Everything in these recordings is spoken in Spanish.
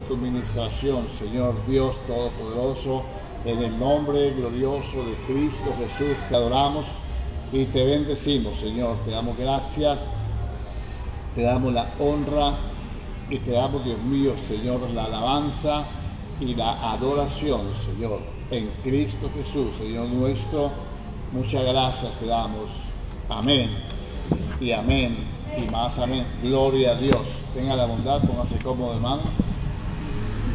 Tu ministración, Señor Dios Todopoderoso, en el nombre glorioso de Cristo Jesús, te adoramos y te bendecimos, Señor. Te damos gracias, te damos la honra y te damos, Dios mío, Señor, la alabanza y la adoración, Señor, en Cristo Jesús, Señor nuestro. Muchas gracias te damos. Amén y amén y más amén. Gloria a Dios. Tenga la bondad, póngase cómodo, hermano.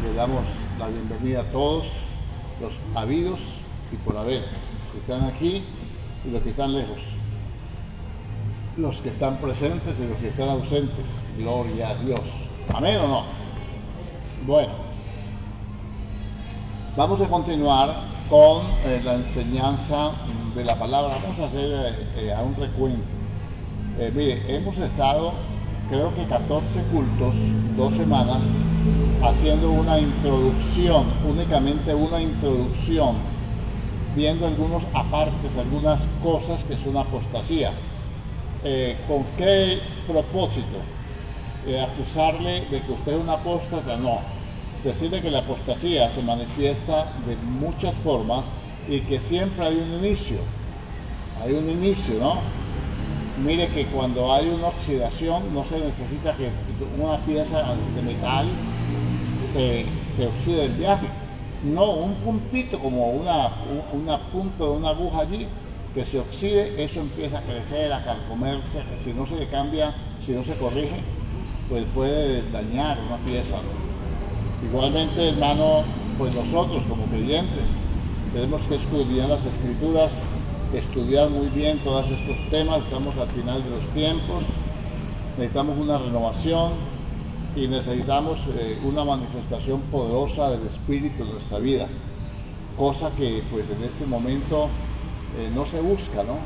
Le damos la bienvenida a todos los habidos y por haber, los que están aquí y los que están lejos, los que están presentes y los que están ausentes. Gloria a Dios. ¿Amén o no? Bueno, vamos a continuar con la enseñanza de la palabra. Vamos a hacer un recuento. Mire, hemos estado, creo que 14 cultos, 2 semanas, haciendo una introducción, únicamente una introducción, viendo algunos apartes, algunas cosas que son apostasía. ¿Con qué propósito? Acusarle de que usted es un apóstata, no. Decirle que la apostasía se manifiesta de muchas formas y que siempre hay un inicio. Hay un inicio, ¿no? Mire que cuando hay una oxidación no se necesita que una pieza de metal se oxide el viaje. No, un puntito como una punta de una aguja allí que se oxide, eso empieza a crecer, a carcomerse. Si no se le cambia, si no se corrige, pues puede dañar una pieza, ¿no? Igualmente, hermano, pues nosotros como creyentes tenemos que escudriñar las Escrituras, estudiar muy bien todos estos temas. Estamos al final de los tiempos, necesitamos una renovación y necesitamos una manifestación poderosa del Espíritu en nuestra vida, cosa que pues en este momento no se busca, ¿no?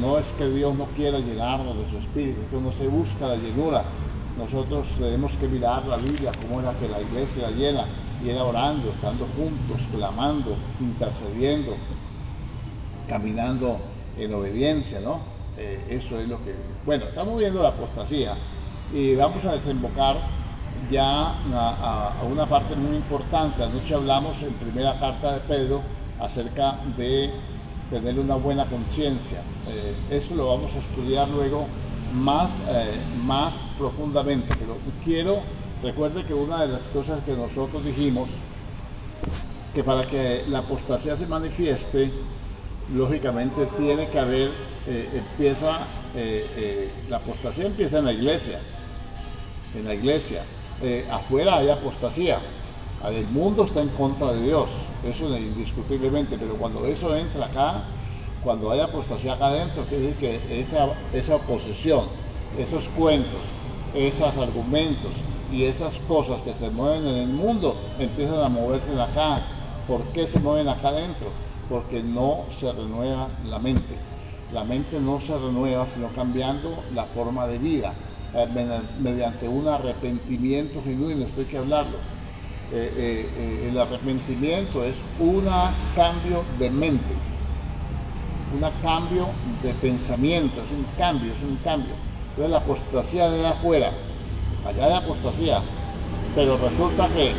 No es que Dios no quiera llenarnos de su Espíritu, que no se busca la llenura. Nosotros tenemos que mirar la Biblia, cómo era que la iglesia la llena, y era orando, estando juntos, clamando, intercediendo, caminando en obediencia, ¿no? Eso es lo que... Bueno, estamos viendo la apostasía y vamos a desembocar ya a una parte muy importante. Anoche hablamos en primera carta de Pedro acerca de tener una buena conciencia. Eso lo vamos a estudiar luego más profundamente, pero recuerde que una de las cosas que nosotros dijimos, que para que la apostasía se manifieste, lógicamente tiene que haber, la apostasía empieza en la iglesia, afuera hay apostasía, el mundo está en contra de Dios, eso indiscutiblemente, pero cuando eso entra acá, cuando hay apostasía acá adentro, quiere decir que esa oposición, esos cuentos, esos argumentos y esas cosas que se mueven en el mundo empiezan a moverse de acá. ¿Por qué se mueven acá adentro? Porque no se renueva la mente. La mente no se renueva sino cambiando la forma de vida, mediante un arrepentimiento genuino. Esto hay que hablarlo. El arrepentimiento es un cambio de mente, un cambio de pensamiento, es un cambio. Entonces la apostasía de afuera, allá hay apostasía, pero resulta que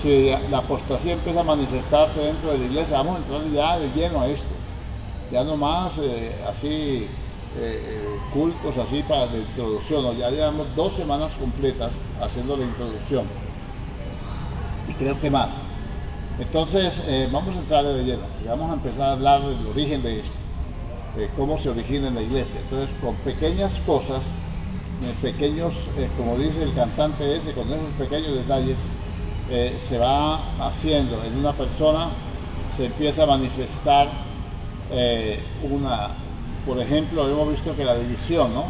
si la apostasía empieza a manifestarse dentro de la iglesia, vamos a entrar ya de lleno a esto, ya no más así cultos así para la introducción, ¿no? Ya llevamos 2 semanas completas haciendo la introducción y creo que más. Entonces vamos a entrar de lleno y vamos a empezar a hablar del origen de esto, cómo se origina en la iglesia. Entonces, con pequeñas cosas, pequeños, como dice el cantante ese, con esos pequeños detalles, se va haciendo en una persona, se empieza a manifestar por ejemplo, hemos visto que la división, ¿no?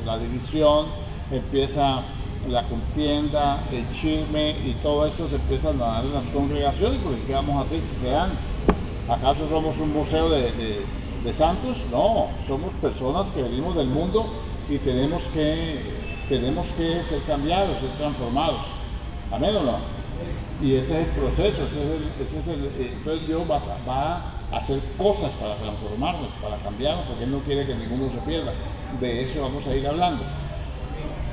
La división empieza, la contienda, el chisme y todo eso se empiezan a dar en las congregaciones, porque ¿qué vamos a hacer si se dan? ¿Acaso somos un museo de santos? No, somos personas que venimos del mundo y tenemos que ser cambiados, ser transformados. ¿Amén o no? Y ese es el proceso, entonces Dios va a hacer cosas para transformarnos, para cambiarnos, porque Él no quiere que ninguno se pierda. De eso vamos a ir hablando.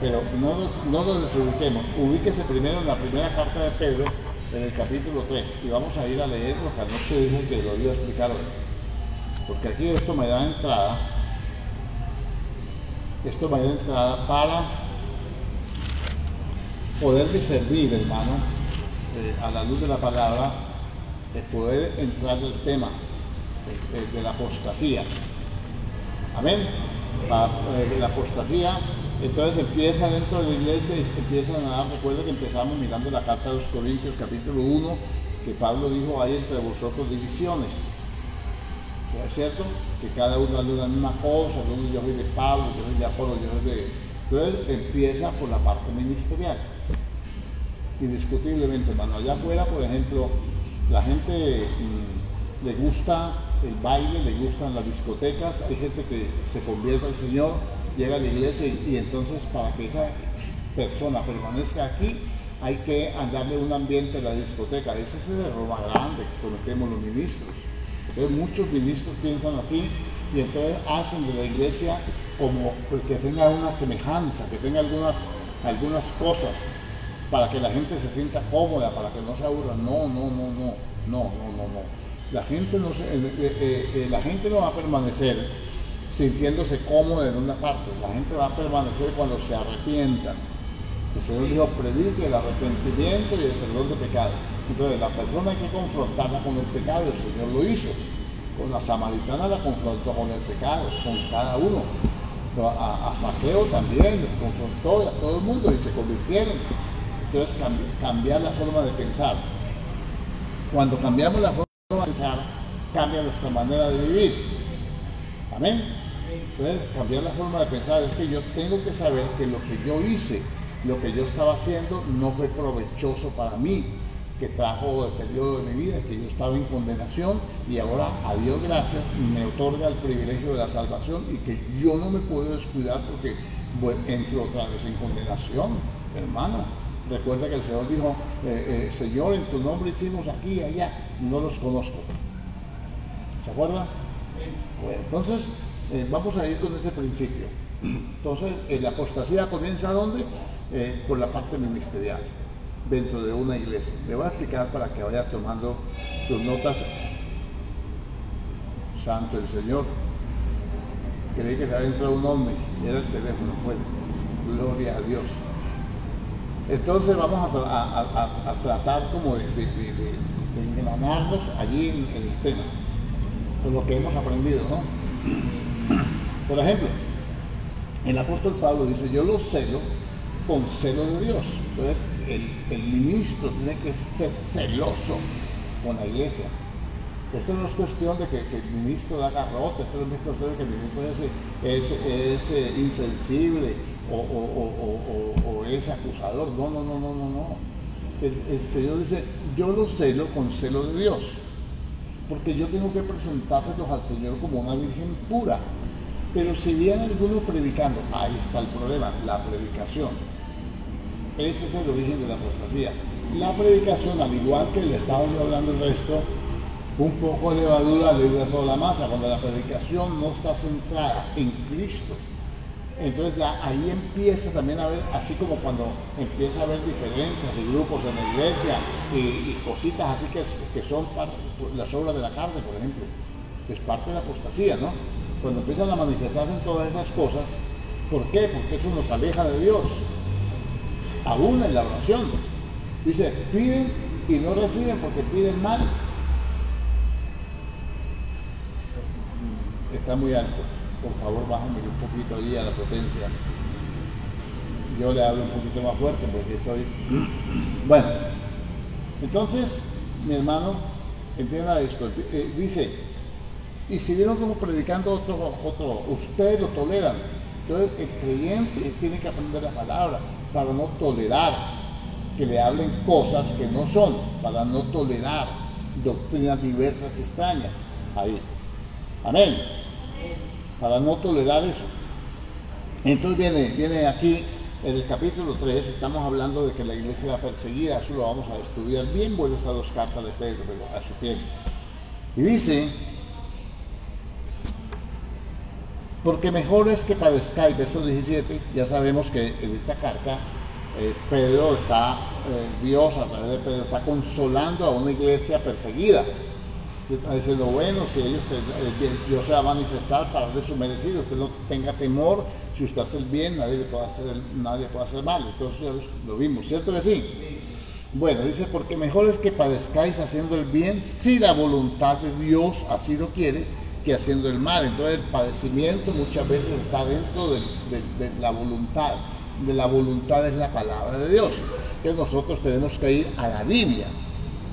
pero no nos desubiquemos. Ubíquese primero en la primera carta de Pedro, en el capítulo 3, y vamos a ir a leer lo que anoche dije que lo iba a explicar hoy. Porque aquí esto me da entrada para poder discernir, hermano, a la luz de la palabra, poder entrar al tema de la apostasía. Amén. La apostasía, entonces empieza dentro de la iglesia y empiezan a dar. Recuerda que empezamos mirando la carta de los Corintios, capítulo 1, que Pablo dijo: hay entre vosotros divisiones. ¿Es cierto? Que cada uno hace la misma cosa, yo soy de Pablo, yo soy de Apolo, yo soy de... Entonces empieza por la parte ministerial. Indiscutiblemente, hermano. Allá afuera, por ejemplo, la gente le gusta el baile, le gustan las discotecas, hay gente que se convierte al Señor, llega a la iglesia y entonces para que esa persona permanezca aquí, hay que darle un ambiente a la discoteca. Ese es el error más grande que cometemos los ministros. Entonces muchos ministros piensan así y entonces hacen de la iglesia como que tenga una semejanza, que tenga algunas cosas para que la gente se sienta cómoda, para que no se aburra. No. La gente no va a permanecer sintiéndose cómoda en una parte. La gente va a permanecer cuando se arrepientan. El Señor dijo: predique el arrepentimiento y el perdón de pecados. Entonces la persona hay que confrontarla con el pecado, el Señor lo hizo. Con la samaritana la confrontó con el pecado, con cada uno. A Saqueo también lo confrontó, a todo el mundo, y se convirtieron. Entonces cambiar la forma de pensar. Cuando cambiamos la forma de pensar, cambia nuestra manera de vivir. Amén. Entonces cambiar la forma de pensar es que yo tengo que saber que lo que yo hice, lo que yo estaba haciendo, no fue provechoso para mí, que trajo deterioro de mi vida, que yo estaba en condenación y ahora, a Dios gracias, me otorga el privilegio de la salvación y que yo no me puedo descuidar porque entro otra vez en condenación, hermano. Recuerda que el Señor dijo: Señor, en tu nombre hicimos aquí y allá, no los conozco. ¿Se acuerda? Bueno, entonces vamos a ir con ese principio. Entonces, la apostasía comienza ¿dónde? Por la parte ministerial, dentro de una iglesia. Le voy a explicar para que vaya tomando sus notas. Santo el Señor. Creí que se había entrado un hombre, era el teléfono. Bueno, gloria a Dios. Entonces vamos a tratar como de engranarnos allí en el tema, con lo que hemos aprendido, ¿no? Por ejemplo, el apóstol Pablo dice: yo lo celo con celo de Dios. Entonces el ministro tiene que ser celoso con la iglesia. Esto no es cuestión de que el ministro haga garrote, esto no es cuestión de que el ministro es insensible o es acusador. No. El Señor dice: yo lo celo con celo de Dios, porque yo tengo que presentárselos al Señor como una virgen pura. Pero si viene alguno predicando, ahí está el problema, la predicación. Ese es el origen de la apostasía. La predicación, al igual que le estábamos hablando el resto, un poco de levadura le da toda la masa. Cuando la predicación no está centrada en Cristo, entonces ya ahí empieza también a haber, así como cuando empieza a haber diferencias de grupos en la iglesia y cositas así que son las obras de la carne, por ejemplo, que es parte de la apostasía, ¿no? Cuando empiezan a manifestarse en todas esas cosas, ¿por qué? Porque eso nos aleja de Dios. Aún en la oración dice: piden y no reciben porque piden mal. Está muy alto, por favor bájame un poquito allí a la potencia. Yo le hablo un poquito más fuerte porque estoy... Bueno, entonces mi hermano, entienda esto, dice: y si vieron como predicando otro, ustedes lo toleran. Entonces el creyente tiene que aprender la palabra para no tolerar que le hablen cosas que no son, para no tolerar doctrinas diversas y extrañas. Ahí. Amén. Para no tolerar eso. Entonces viene aquí en el capítulo 3, estamos hablando de que la iglesia era perseguida. Eso lo vamos a estudiar bien, bueno, estas dos cartas de Pedro, pero a su tiempo. Y dice: Porque mejor es que padezcáis, verso 17, ya sabemos que en esta carta Pedro está, Dios a través de Pedro está consolando a una iglesia perseguida. Está diciendo, bueno, si ellos Dios se va a manifestar para darle su merecido, usted no tenga temor, si usted hace el bien, nadie puede hacer mal. Entonces lo vimos, ¿cierto que sí? Bueno, dice, porque mejor es que padezcáis haciendo el bien, si la voluntad de Dios así lo quiere, que haciendo el mal. Entonces el padecimiento muchas veces está dentro de la voluntad. De la voluntad es la palabra de Dios. Entonces nosotros tenemos que ir a la Biblia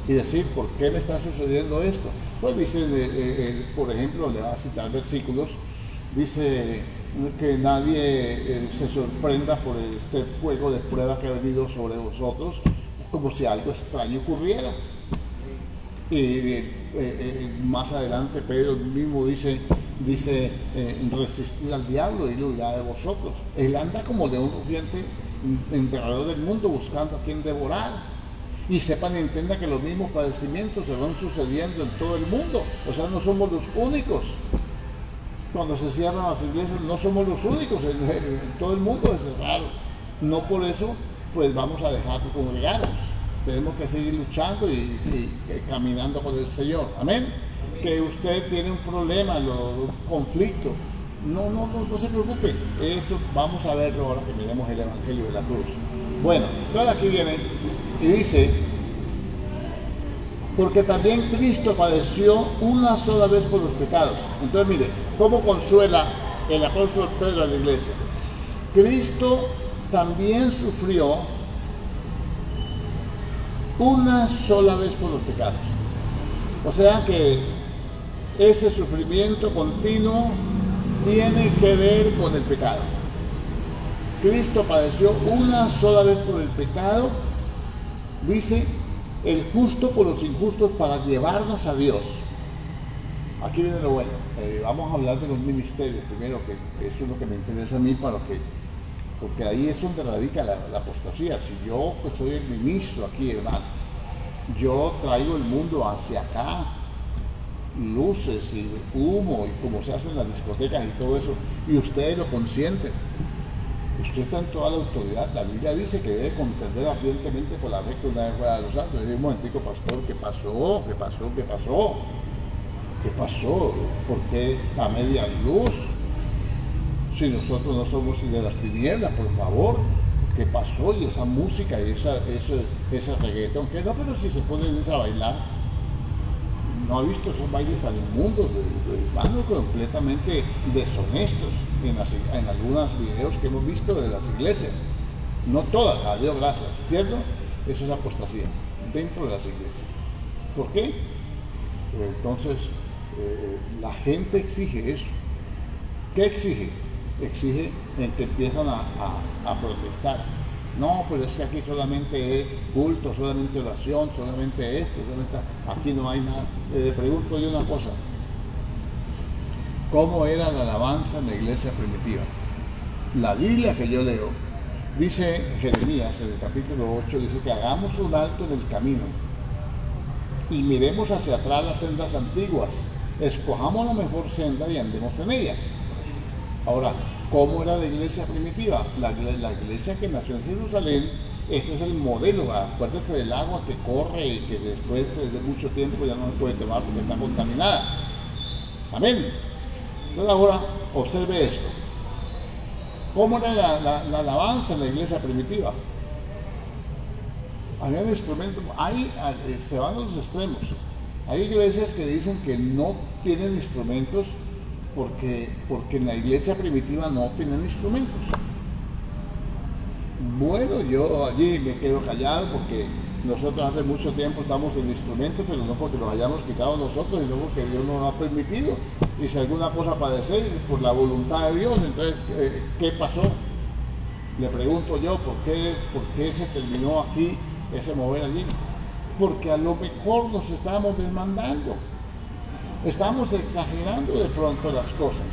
y decir, ¿por qué me está sucediendo esto? Pues dice, por ejemplo, le va a citar versículos, dice que nadie se sorprenda por este fuego de prueba que ha venido sobre vosotros, como si algo extraño ocurriera. Y más adelante Pedro mismo dice resistid al diablo y él huirá de vosotros. Él anda como león rugiente alrededor del mundo buscando a quien devorar. Y sepan y entiendan que los mismos padecimientos se van sucediendo en todo el mundo. O sea, no somos los únicos. Cuando se cierran las iglesias no somos los únicos, en todo el mundo es raro. No por eso pues vamos a dejar de congregarnos. Tenemos que seguir luchando y caminando con el Señor. Amén. Que usted tiene un problema, un conflicto, no se preocupe. Esto vamos a verlo ahora que miremos el Evangelio de la Cruz. Bueno, ahora aquí viene y dice, porque también Cristo padeció una sola vez por los pecados. Entonces mire, ¿cómo consuela el apóstol Pedro a la iglesia? Cristo también sufrió una sola vez por los pecados. O sea que ese sufrimiento continuo tiene que ver con el pecado. Cristo padeció una sola vez por el pecado, dice, el justo por los injustos para llevarnos a Dios. Aquí viene lo bueno. Vamos a hablar de los ministerios primero, que eso es lo que me interesa a mí, porque ahí es donde radica la apostasía. Si yo pues, soy el ministro aquí, hermano, yo traigo el mundo hacia acá, luces y humo y como se hace en las discotecas y todo eso, y ustedes lo consienten. Usted está en toda la autoridad. La Biblia dice que debe contender ardientemente por la fe que una vez fuera de los santos. Y un momentico, pastor, ¿qué pasó? ¿Qué pasó? ¿Qué pasó? ¿Qué pasó? ¿Por qué a media luz? Si nosotros no somos de las tinieblas, por favor. ¿Qué pasó? Y esa música y ese reggaetón, que no, pero si se ponen a bailar, no ha visto esos bailes tan inmundos, hermanos, completamente deshonestos en algunos videos que hemos visto de las iglesias. No todas, a Dios gracias, ¿cierto? Eso es apostasía dentro de las iglesias. ¿Por qué? Entonces, la gente exige eso. ¿Qué exige? Exige en que empiezan a protestar. No, pues es que aquí solamente es culto, solamente oración, solamente esto, aquí no hay nada. Le pregunto yo una cosa, ¿cómo era la alabanza en la iglesia primitiva? La Biblia que yo leo, dice Jeremías en el capítulo 8, dice que hagamos un alto en el camino y miremos hacia atrás las sendas antiguas, escojamos la mejor senda y andemos en ella. Ahora, ¿cómo era la iglesia primitiva? La iglesia que nació en Jerusalén, ese es el modelo. Acuérdese del agua que corre y que después de mucho tiempo ya no se puede tomar porque está contaminada. Amén. Entonces ahora, observe esto. ¿Cómo era la alabanza en la iglesia primitiva? Había instrumentos, se van a los extremos. Hay iglesias que dicen que no tienen instrumentos porque en la iglesia primitiva no tenían instrumentos. Bueno, yo allí me quedo callado porque nosotros hace mucho tiempo estamos en instrumentos, pero no porque los hayamos quitado nosotros, sino porque Dios nos ha permitido. Y si alguna cosa padece por la voluntad de Dios, entonces, ¿qué pasó? Le pregunto yo, ¿por qué se terminó aquí ese mover allí? Porque a lo mejor nos estábamos desmandando. Estamos exagerando de pronto las cosas.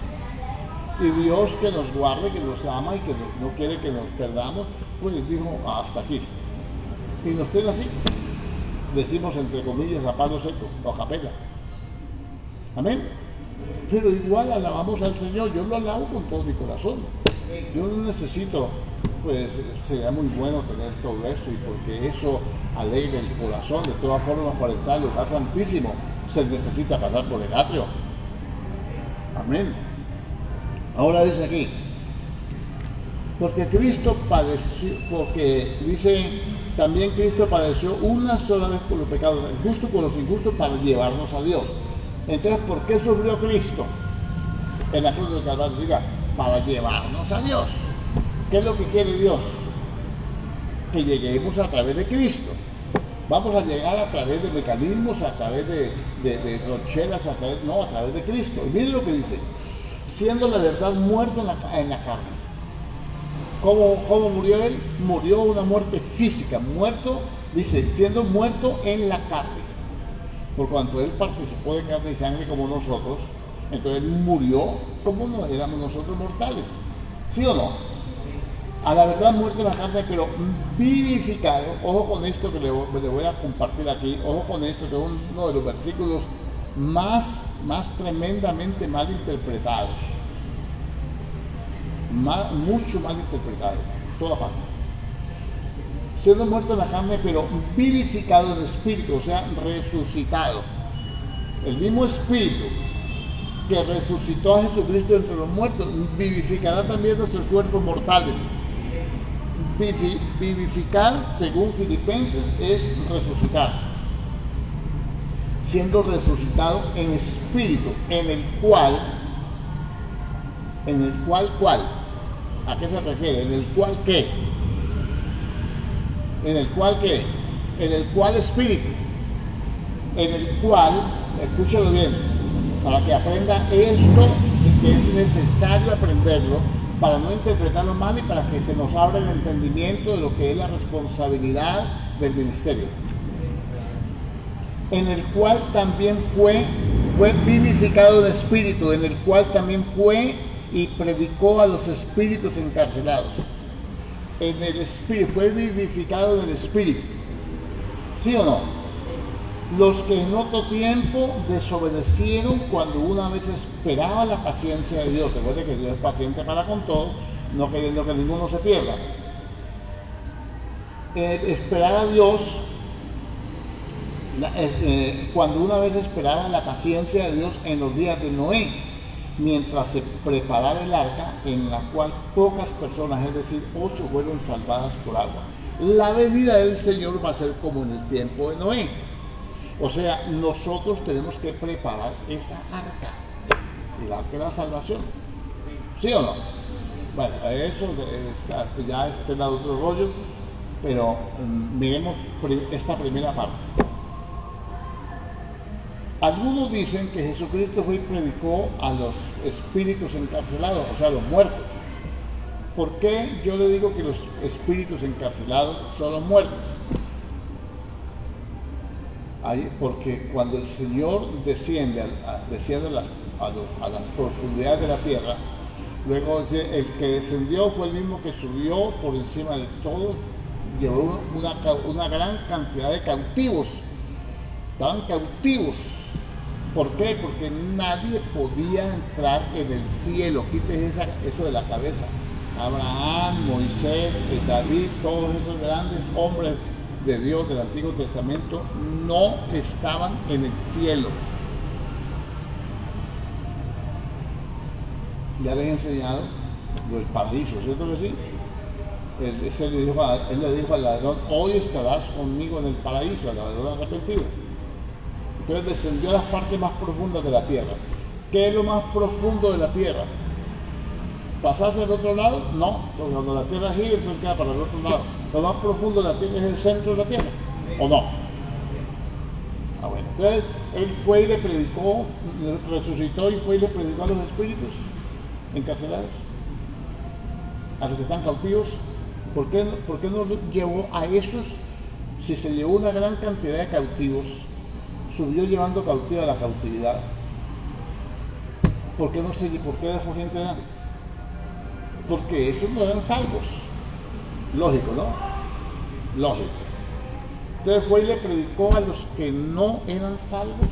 Y Dios, que nos guarde, que nos ama y que no quiere que nos perdamos, pues dijo, hasta aquí. Y nos tiene así. Decimos entre comillas a palo seco o a capela. Amén. pero igual alabamos al Señor. Yo lo alabo con todo mi corazón. Yo no necesito, pues sería muy bueno tener todo esto, y porque eso alegra el corazón. De todas formas, para entrar al lugar santísimo se necesita pasar por el atrio. Amén. Ahora dice aquí, porque Cristo padeció, porque dice también Cristo padeció una sola vez por los pecados, el justo por los injustos, para llevarnos a Dios. Entonces, ¿por qué sufrió Cristo en la cruz del Calvario? Diga, para llevarnos a Dios. ¿Qué es lo que quiere Dios? Que lleguemos a través de Cristo. Vamos a llegar a través de mecanismos, a través de rochelas, a través de Cristo. Y miren lo que dice, siendo la verdad muerto en la carne. ¿Cómo murió él? Murió una muerte física, muerto, dice, siendo muerto en la carne. Por cuanto él participó de carne y sangre como nosotros, entonces él murió como no éramos nosotros mortales. ¿Sí o no? A la verdad muerto en la carne, pero vivificado. Ojo con esto que le voy a compartir aquí. Ojo con esto, que es uno de los versículos más tremendamente mal interpretados. Mucho mal interpretado, toda parte. Siendo muerto en la carne, pero vivificado en espíritu, o sea, resucitado. El mismo espíritu que resucitó a Jesucristo entre los muertos, vivificará también nuestros cuerpos mortales. Vivificar, según Filipenses, es resucitar. Siendo resucitado en espíritu, en el cual, ¿cuál? ¿A qué se refiere? ¿En el cual qué? ¿En el cual qué? En el cual espíritu. En el cual, escúchalo bien, para que aprenda esto, que es necesario aprenderlo, para no interpretarlo mal y para que se nos abra el entendimiento de lo que es la responsabilidad del ministerio. En el cual también fue vivificado de espíritu, en el cual también fue y predicó a los espíritus encarcelados. En el espíritu, fue vivificado del espíritu. ¿Sí o no? Los que en otro tiempo desobedecieron cuando una vez esperaba la paciencia de Dios. Recuerde que Dios es paciente para con todos, no queriendo que ninguno se pierda. Esperar a Dios, cuando una vez esperaba la paciencia de Dios en los días de Noé, mientras se preparaba el arca, en la cual pocas personas, es decir, 8, fueron salvadas por agua. La venida del Señor va a ser como en el tiempo de Noé. O sea, nosotros tenemos que preparar esa arca, el arca de la salvación. ¿Sí o no? Bueno, eso ya es otro rollo, pero miremos esta primera parte. Algunos dicen que Jesucristo fue y predicó a los espíritus encarcelados, o sea, a los muertos. ¿Por qué yo le digo que los espíritus encarcelados son los muertos? Porque cuando el Señor desciende a las profundidades de la tierra, luego dice, el que descendió fue el mismo que subió por encima de todo, llevó una gran cantidad de cautivos. Estaban cautivos. ¿Por qué? Porque nadie podía entrar en el cielo. Quites eso de la cabeza. Abraham, Moisés, David, todos esos grandes hombres de Dios del Antiguo Testamento no estaban en el cielo. Ya les he enseñado lo del paraíso, ¿cierto que sí? Él le dijo al ladrón, hoy estarás conmigo en el paraíso, al ladrón arrepentido. Entonces descendió a las partes más profundas de la tierra. ¿Qué es lo más profundo de la tierra? ¿Pasarse al otro lado? No, porque cuando la tierra gira, entonces queda para el otro lado. Lo más profundo de la tierra es el centro de la tierra, ¿o no? Bueno, entonces él fue y le predicó, resucitó y fue y le predicó a los espíritus encarcelados, a los que están cautivos. ¿Por qué no llevó a esos? Si se llevó una gran cantidad de cautivos, subió llevando cautiva a la cautividad. ¿Por qué dejó gente allá? Porque esos no eran salvos. Lógico, ¿no? Lógico. Entonces fue y le predicó a los que no eran salvos.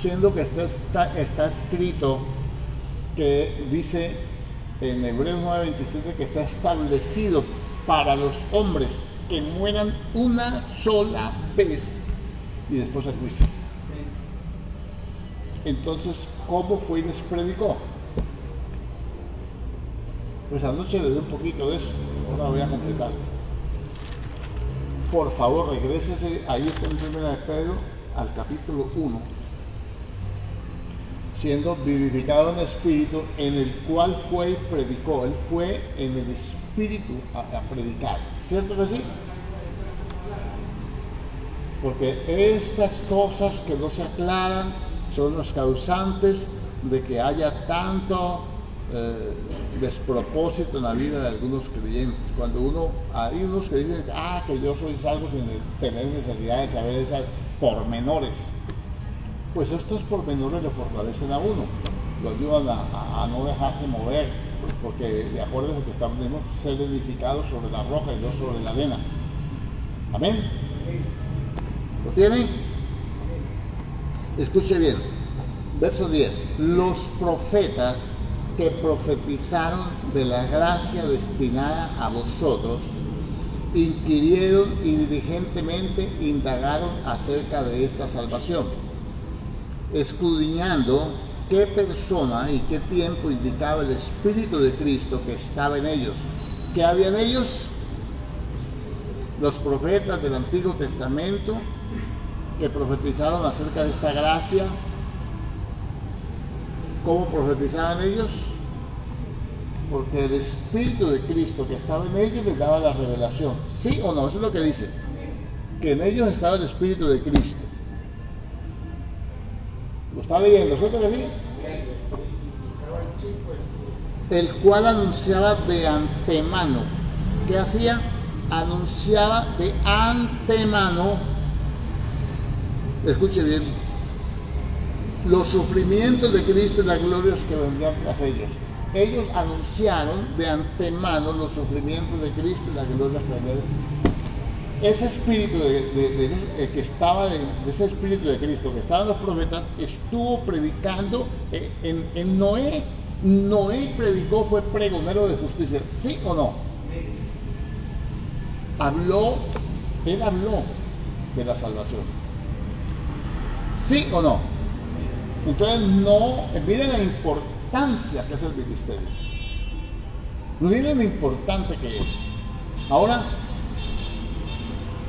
siendo que está escrito que dice en Hebreos 9:27 que está establecido para los hombres que mueran una sola vez y después el juicio. Entonces, ¿cómo fue y les predicó? Pues anoche le doy un poquito de eso, ahora voy a completar. Por favor, regrésese, ahí está en 1 de Pedro, al capítulo 1. Siendo vivificado en espíritu, en el cual fue y predicó. Él fue en el espíritu a predicar. ¿Cierto que sí? Porque estas cosas que no se aclaran son los causantes de que haya tanto despropósito en la vida de algunos creyentes. Cuando hay unos que dicen, que yo soy salvo sin tener necesidad de saber esas pormenores. Pues estos pormenores lo fortalecen a uno, lo ayudan a no dejarse mover, porque de acuerdo a lo que estamos debemos ser edificados sobre la roca y no sobre la arena. Amén. ¿Lo tienen? Escuche bien. Verso 10. Los profetas que profetizaron de la gracia destinada a vosotros, inquirieron y diligentemente indagaron acerca de esta salvación, escudriñando qué persona y qué tiempo indicaba el Espíritu de Cristo que estaba en ellos. ¿Qué había en ellos? Los profetas del Antiguo Testamento que profetizaron acerca de esta gracia. ¿Cómo profetizaban ellos? Porque el Espíritu de Cristo que estaba en ellos les daba la revelación. ¿Sí o no? Eso es lo que dice. Que en ellos estaba el Espíritu de Cristo. ¿Lo está leyendo? ¿Cierto que sí? El cual anunciaba de antemano. ¿Qué hacía? Anunciaba de antemano, escuche bien, los sufrimientos de Cristo y las glorias que vendrían tras ellos. Ellos anunciaron de antemano los sufrimientos de Cristo y las glorias que vendrían. Ese espíritu que estaba de ese espíritu de Cristo que estaba en los profetas estuvo predicando en Noé. Noé predicó, fue pregonero de justicia. ¿Sí o no? Él habló de la salvación. ¿Sí o no? Entonces miren la importancia que es el ministerio. Miren lo importante que es. Ahora,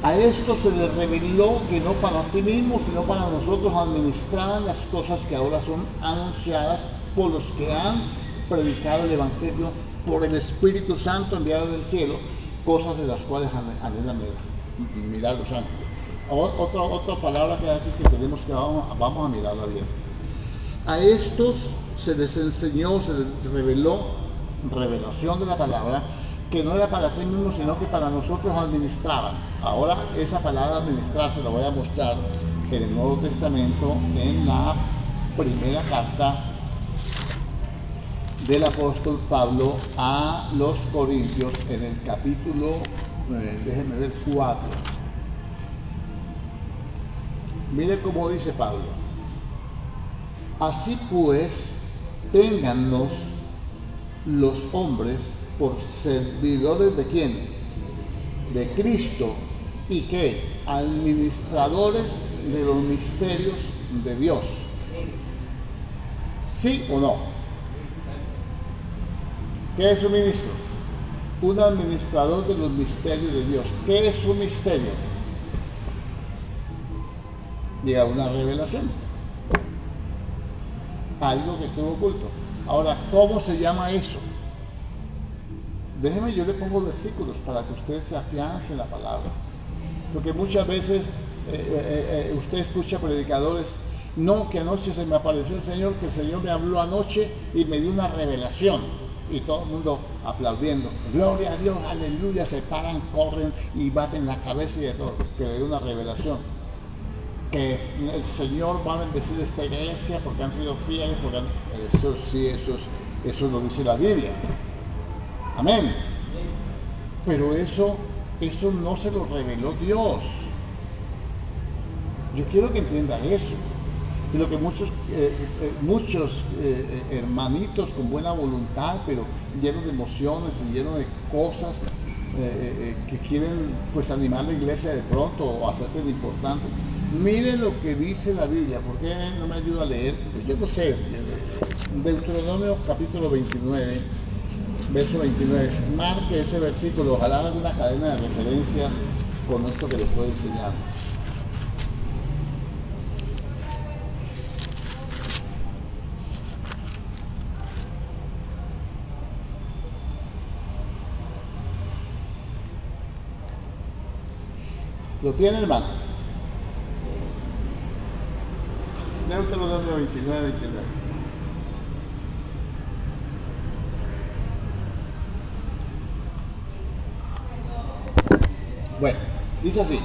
a esto se les reveló que no para sí mismos, sino para nosotros administraban las cosas que ahora son anunciadas por los que han predicado el Evangelio por el Espíritu Santo enviado del cielo, cosas de las cuales anhelan mirar los ángeles. Otra palabra que hay aquí que tenemos que vamos a mirarla bien. A estos se les enseñó, se les reveló, revelación de la palabra, que no era para sí mismos, sino que para nosotros administraban. Ahora esa palabra administrar se la voy a mostrar en el Nuevo Testamento, en la primera carta del apóstol Pablo a los Corintios, en el capítulo, déjenme ver, 4. Mire cómo dice Pablo: así pues, téngannos los hombres por servidores de quién, de Cristo, y que administradores de los misterios de Dios. ¿Sí o no? ¿Qué es un ministro? Un administrador de los misterios de Dios. ¿Qué es un misterio? Llega una revelación, algo que estuvo oculto. Ahora, ¿cómo se llama eso? Déjeme, yo le pongo versículos para que usted se afiance en la palabra, porque muchas veces usted escucha predicadores: no, que anoche se me apareció el Señor, que el Señor me habló anoche y me dio una revelación, y todo el mundo aplaudiendo, gloria a Dios, aleluya, se paran, corren y baten la cabeza y de todo, que le dio una revelación, que el Señor va a bendecir esta iglesia porque han sido fieles, porque eso sí, eso lo dice la Biblia. Amén. Pero eso no se lo reveló Dios. Yo quiero que entienda eso. Y lo que muchos hermanitos con buena voluntad, pero llenos de emociones y llenos de cosas que quieren pues animar a la iglesia de pronto o hacerse lo importante. Miren lo que dice la Biblia. ¿Por qué no me ayuda a leer? Yo no sé. Deuteronomio capítulo 29, verso 29. Marque ese versículo. Ojalá haga una cadena de referencias con esto que les estoy enseñando. ¿Lo tiene, hermano? Deuteronomio 29, 29. Bueno, dice así: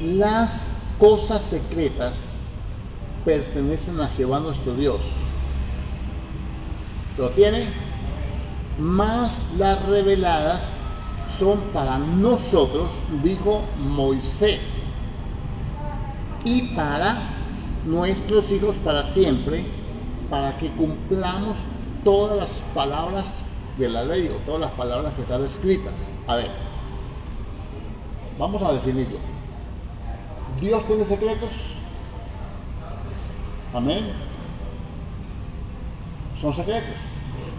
las cosas secretas pertenecen a Jehová nuestro Dios. ¿Lo tiene? Mas las reveladas son para nosotros, dijo Moisés, y para nuestros hijos para siempre, para que cumplamos todas las palabras de la ley o todas las palabras que están escritas. A ver, vamos a definirlo. ¿Dios tiene secretos? Amén. Son secretos.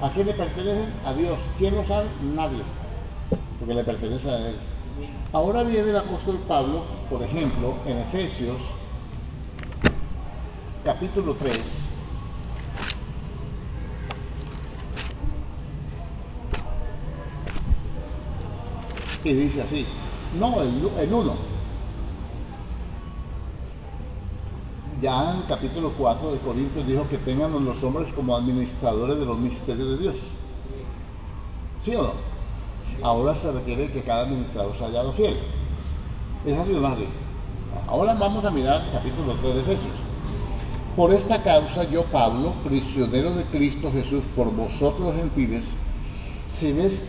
¿A quién le pertenecen? A Dios. ¿Quién lo sabe? Nadie, porque le pertenece a Él. Ahora viene el apóstol Pablo, por ejemplo, en Efesios capítulo 3, y dice así, no, el 1. Ya en el capítulo 4 de Corintios dijo que tengan a los hombres como administradores de los misterios de Dios. ¿Sí o no? Ahora se requiere que cada administrador sea hallado fiel. ¿Es así o no así? Ahora vamos a mirar el capítulo 3 de Efesios. Por esta causa yo, Pablo, prisionero de Cristo Jesús por vosotros los gentiles, si es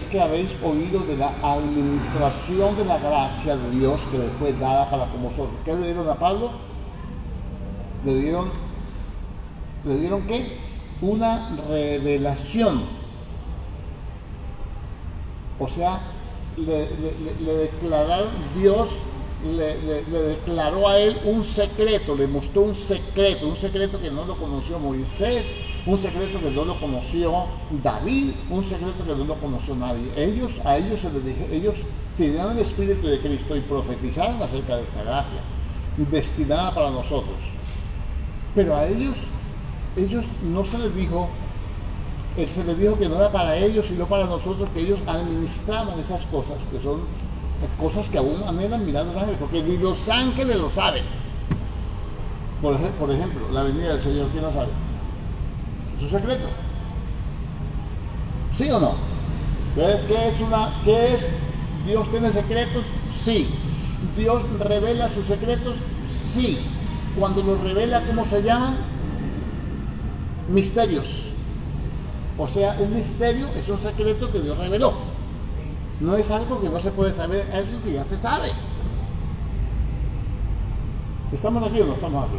que habéis oído de la administración de la gracia de Dios que les fue dada para con vosotros. ¿Qué le dieron a Pablo? ¿Le dieron qué? Una revelación. O sea, le declararon, Dios le declaró a él un secreto, le mostró un secreto que no lo conoció Moisés, un secreto que no lo conoció David, un secreto que no lo conoció nadie. A ellos se les dijo, ellos tenían el Espíritu de Cristo y profetizaron acerca de esta gracia destinada para nosotros. Pero a ellos no se les dijo, se les dijo que no era para ellos, sino para nosotros, que ellos administraban esas cosas, que son cosas que aún anhelan mirar los ángeles, porque ni los ángeles lo saben. Por ejemplo, la venida del Señor, ¿quién lo sabe? Es un secreto. ¿Sí o no? ¿Qué es? ¿Dios tiene secretos? Sí. ¿Dios revela sus secretos? Sí. Cuando los revela, ¿cómo se llaman? Misterios. O sea, un misterio es un secreto que Dios reveló. No es algo que no se puede saber, es algo que ya se sabe. ¿Estamos aquí o no estamos aquí?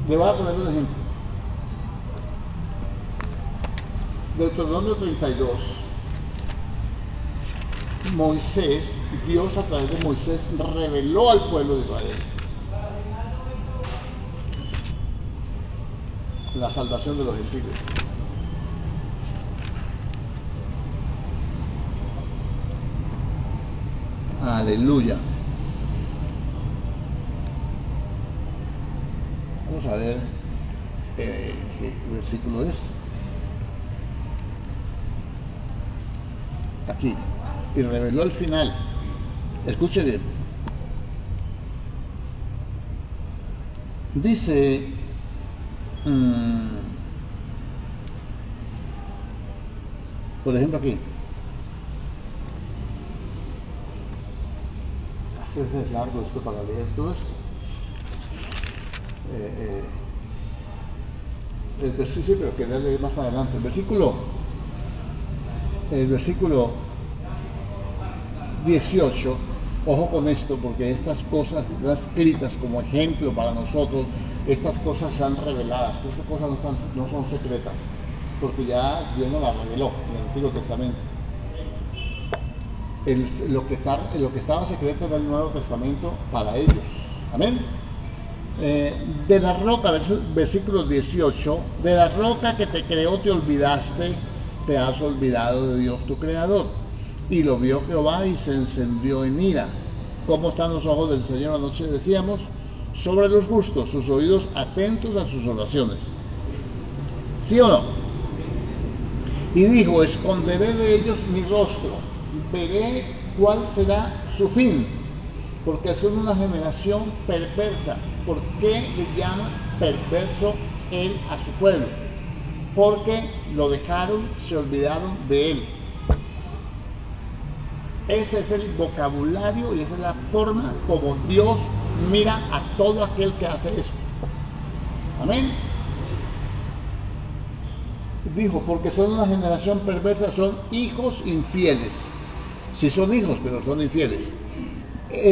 Le voy a poner un ejemplo. Deuteronomio 32. Dios a través de Moisés reveló al pueblo de Israel la salvación de los gentiles. Aleluya. Vamos a ver qué versículo es. Aquí. Y reveló al final. Escuche bien. Dice, por ejemplo aquí, es largo esto para leer todo esto. El versículo, pero quería leer más adelante. El versículo 18 Ojo con esto, porque estas cosas están escritas como ejemplo para nosotros. Estas cosas están reveladas, estas cosas no son secretas, porque ya Dios nos las reveló en el Antiguo Testamento. Lo que estaba secreto era el Nuevo Testamento para ellos. Amén. De la roca, versículo 18, de la roca que te creó te olvidaste, te has olvidado de Dios tu creador. Y lo vio Jehová y se encendió en ira. ¿Cómo están los ojos del Señor? Anoche decíamos, sobre los justos, sus oídos atentos a sus oraciones. ¿Sí o no? Y dijo, esconderé de ellos mi rostro, veré cuál será su fin, porque son una generación perversa. ¿Por qué le llama perverso él a su pueblo? Porque lo dejaron, se olvidaron de él. Ese es el vocabulario y esa es la forma como Dios mira a todo aquel que hace esto. Amén. Dijo, porque son una generación perversa, son hijos infieles. Sí son hijos, pero son infieles.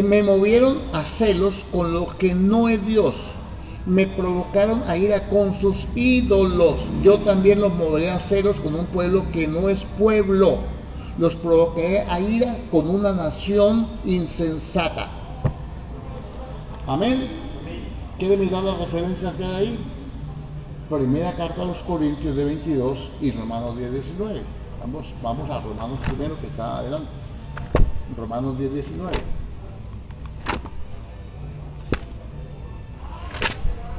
Me movieron a celos con lo que no es Dios. Me provocaron a ira con sus ídolos. Yo también los moveré a celos con un pueblo que no es pueblo. Los provoqué a ira con una nación insensata. Amén. ¿Quiere mirar las referencias que hay ahí? Primera carta a los Corintios de 22 y Romanos 10, 19. Vamos a Romanos primero, que está adelante. Romanos 10, 19.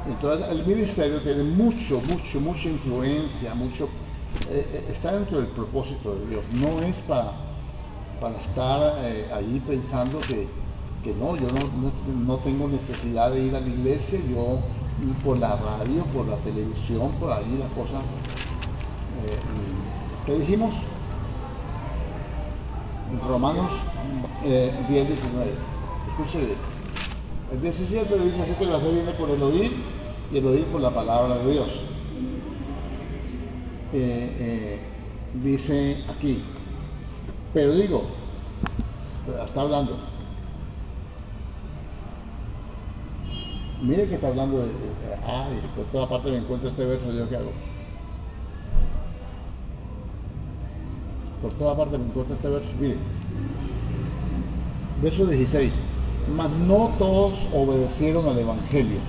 Entonces el ministerio tiene mucha influencia, está dentro del propósito de Dios. No es para estar ahí pensando que no, yo no tengo necesidad de ir a la iglesia, yo por la radio, por la televisión, por ahí la cosa. ¿Qué dijimos? Romanos 10, 19. Escuche bien. El 17 dice así que la fe viene por el oír y el oír por la palabra de Dios. Dice aquí, pero digo, está hablando. Mire que está hablando de, por toda parte me encuentro este verso, ¿yo qué hago? Por toda parte me encuentro este verso, mire. Verso 16. Mas no todos obedecieron al Evangelio.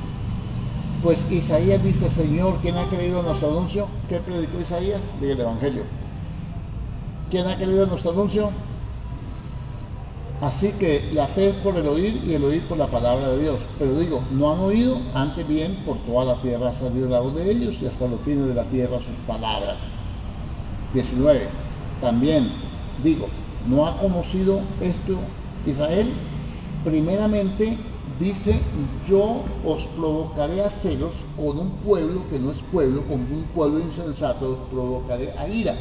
Pues Isaías dice, Señor, ¿quién ha creído en nuestro anuncio? ¿Qué predicó Isaías? Diga el Evangelio. ¿Quién ha creído en nuestro anuncio? Así que la fe es por el oír y el oír por la palabra de Dios. Pero digo, no han oído, antes bien por toda la tierra ha salido la voz de ellos y hasta los fines de la tierra sus palabras. 19. También digo, ¿no ha conocido esto Israel? Primeramente dice, yo os provocaré a celos con un pueblo que no es pueblo, con un pueblo insensato os provocaré a ira.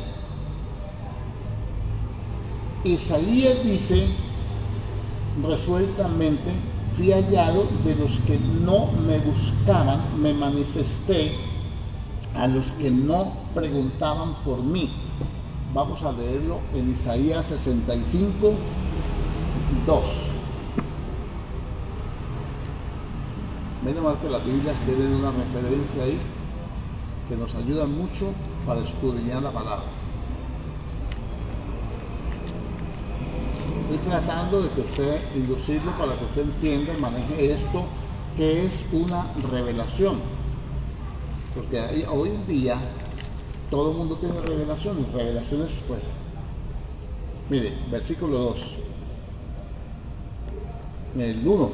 Isaías dice resueltamente, fui hallado de los que no me buscaban, me manifesté a los que no preguntaban por mí. Vamos a leerlo en Isaías 65, 2. Menos mal que las Biblias tienen una referencia ahí que nos ayuda mucho para escudriñar la palabra. Estoy tratando de que usted inducirlo para que usted entienda y maneje esto, que es una revelación. Porque hoy en día todo el mundo tiene revelaciones. Revelaciones, pues, mire, versículo 2. El 1.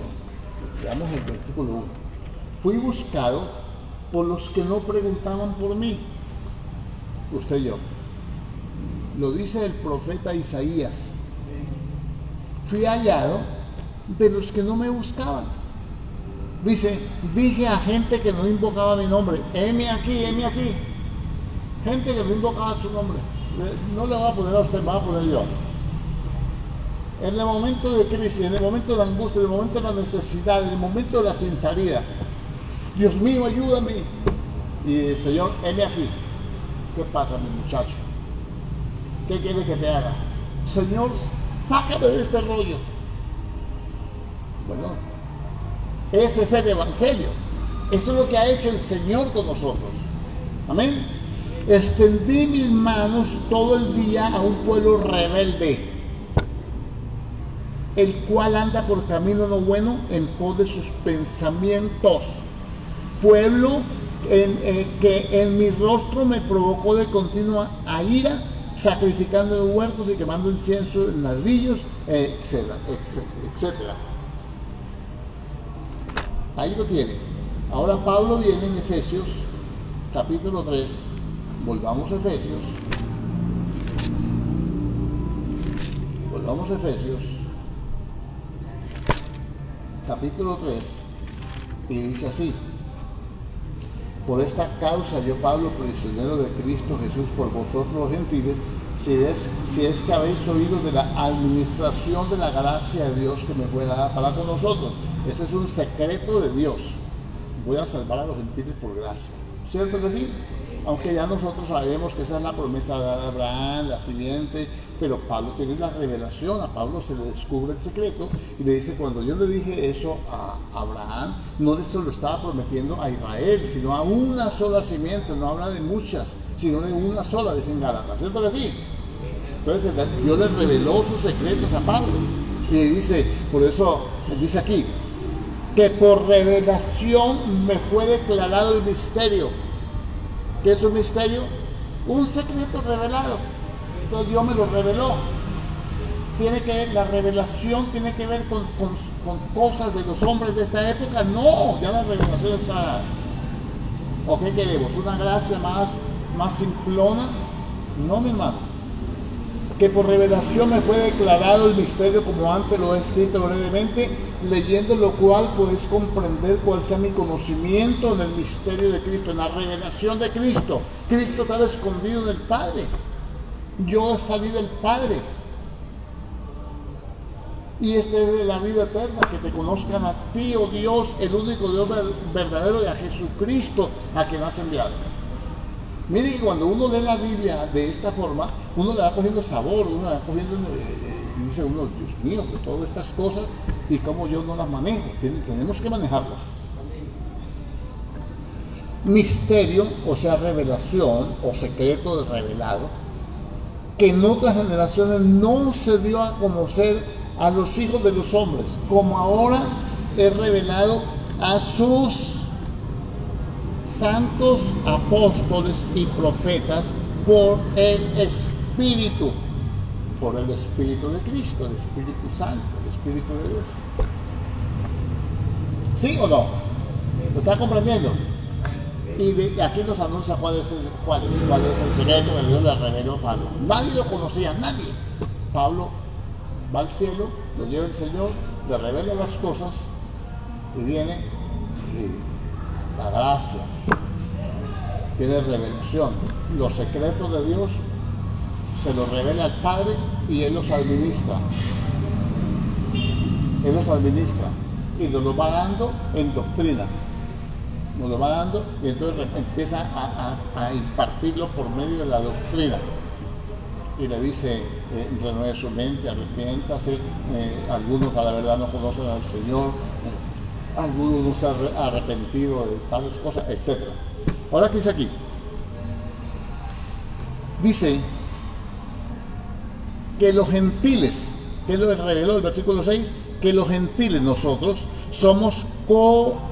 Veamos el versículo 1. Fui buscado por los que no preguntaban por mí. Usted y yo. Lo dice el profeta Isaías. Fui hallado de los que no me buscaban. Dice, dije a gente que no invocaba mi nombre, heme aquí, heme aquí. Gente que no invocaba su nombre. No le va a poner a usted, va a poner yo. En el momento de crisis, en el momento de la angustia, en el momento de la necesidad, en el momento de la sin salida. Dios mío, ayúdame. Y el Señor, heme aquí. ¿Qué pasa, mi muchacho? ¿Qué quieres que te haga? Señor, sácame de este rollo. Bueno, ese es el Evangelio. Esto es lo que ha hecho el Señor con nosotros. Amén. Extendí mis manos todo el día a un pueblo rebelde, el cual anda por camino no bueno en pos de sus pensamientos. Pueblo que en mi rostro me provocó de continua ira, sacrificando en huertos y quemando incienso en ladrillos, etcétera, etcétera. Ahí lo tiene. Ahora Pablo viene en Efesios, capítulo 3. Volvamos a Efesios. Volvamos a Efesios, capítulo 3. Y dice así: por esta causa yo, Pablo, prisionero de Cristo Jesús, por vosotros los gentiles, si es que habéis oído de la administración de la gracia de Dios que me fue dada para con nosotros. Ese es un secreto de Dios. Voy a salvar a los gentiles por gracia. ¿Cierto que sí? Aunque ya nosotros sabemos que esa es la promesa de Abraham, la simiente, pero Pablo tiene la revelación. A Pablo se le descubre el secreto y le dice: cuando yo le dije eso a Abraham, no se lo estaba prometiendo a Israel, sino a una sola simiente. No habla de muchas, sino de una sola, dicen Gálatas. ¿Cierto que sí? Entonces Dios le reveló sus secretos a Pablo. Y dice, por eso dice aquí, que por revelación me fue declarado el misterio. ¿Qué es un misterio? Un secreto revelado. Entonces Dios me lo reveló. La revelación tiene que ver con cosas de los hombres de esta época. No, ya la revelación está. ¿O qué queremos? ¿Una gracia más simplona? No, mi hermano. Que por revelación me fue declarado el misterio, como antes lo he escrito brevemente, leyendo lo cual podéis comprender cuál sea mi conocimiento en el misterio de Cristo, en la revelación de Cristo. Cristo estaba escondido del Padre. Yo salí del Padre. Y esta es la vida eterna, que te conozcan a ti, oh Dios, el único Dios verdadero, y a Jesucristo, a quien has enviado. Miren que cuando uno lee la Biblia de esta forma, uno le va cogiendo sabor, uno le va cogiendo, y dice uno: Dios mío, que todas estas cosas, y cómo yo no las manejo. Tenemos que manejarlas. Misterio, o sea, revelación, o secreto revelado, que en otras generaciones no se dio a conocer a los hijos de los hombres, como ahora es revelado a sus santos apóstoles y profetas por el Espíritu de Cristo, el Espíritu Santo, el Espíritu de Dios. ¿Sí o no? ¿Lo está comprendiendo? Y aquí nos anuncia cuál es el secreto que Dios le reveló a Pablo. Nadie lo conocía, nadie. Pablo va al cielo, lo lleva el Señor, le revela las cosas y viene y la gracia, tiene revelación. Los secretos de Dios se los revela al Padre y Él los administra. Él los administra y nos lo va dando en doctrina. Nos lo va dando y entonces empieza a impartirlo por medio de la doctrina. Y le dice: renueve su mente, arrepiéntase. Algunos a la verdad no conocen al Señor, algunos no se han arrepentido de tales cosas, etc. Ahora, ¿qué dice aquí? Dice que los gentiles, que lo reveló el versículo 6, que los gentiles, nosotros, somos coherederos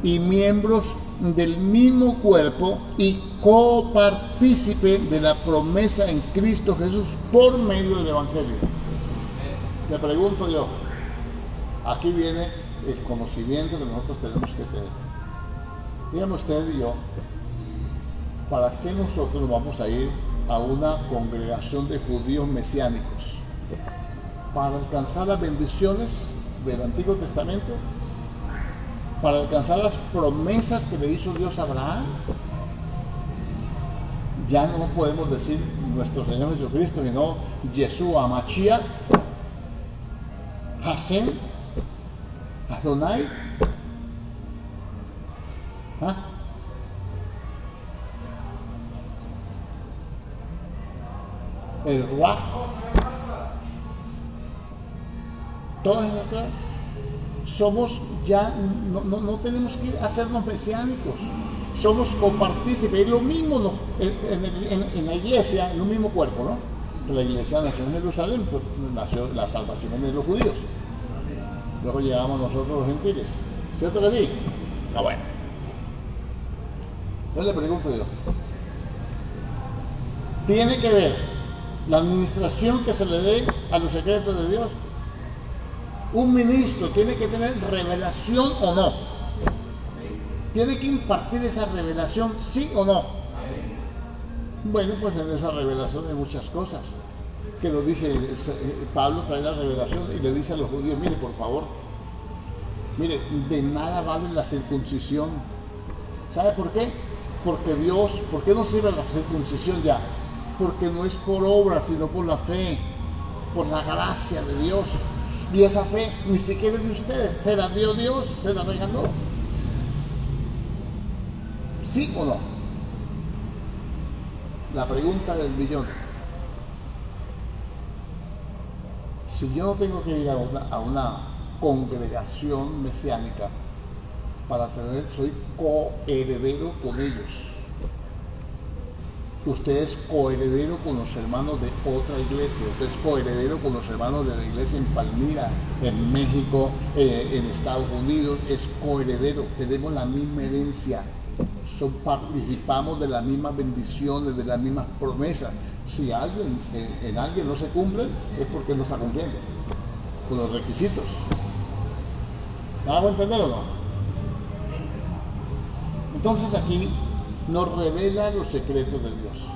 y miembros del mismo cuerpo y copartícipe de la promesa en Cristo Jesús por medio del Evangelio. Le pregunto yo, aquí viene el conocimiento que nosotros tenemos que tener. Dígame usted y yo, ¿para qué nosotros vamos a ir a una congregación de judíos mesiánicos? ¿Para alcanzar las bendiciones del Antiguo Testamento? ¿Para alcanzar las promesas que le hizo Dios a Abraham? Ya no podemos decir nuestro Señor Jesucristo, sino Yeshua, Mashiach, Hashem, Adonai. ¿Ah? El Ruach. Todas esas cosas. Somos ya, no tenemos que hacernos mesiánicos. Somos copartícipes. Es lo mismo en la iglesia, en un mismo cuerpo, ¿no? La iglesia nació en Jerusalén, pues nació la salvación de los judíos. Luego llegamos nosotros los gentiles. ¿Cierto que sí? Ah, bueno. Entonces le pregunto yo, ¿tiene que ver la administración que se le dé a los secretos de Dios? ¿Un ministro tiene que tener revelación o no? ¿Tiene que impartir esa revelación, sí o no? Bueno, pues en esa revelación hay muchas cosas. Que nos dice, Pablo trae la revelación y le dice a los judíos, mire, por favor, mire, de nada vale la circuncisión. ¿Sabe por qué? Porque Dios, ¿por qué no sirve la circuncisión ya? Porque no es por obra, sino por la fe, por la gracia de Dios. Y esa fe ni siquiera es de ustedes, se la dio Dios, se la regaló. ¿Sí o no? La pregunta del millón. Si yo no tengo que ir a una congregación mesiánica para tener, soy coheredero con ellos. Usted es coheredero con los hermanos de otra iglesia, usted es coheredero con los hermanos de la iglesia en Palmira, en México, en Estados Unidos, es coheredero, tenemos la misma herencia, participamos de las mismas bendiciones, de las mismas promesas. Si alguien, en alguien no se cumple, es porque no está cumpliendo con los requisitos. ¿Me hago entender o no? Entonces aquí nos revela los secretos de Dios.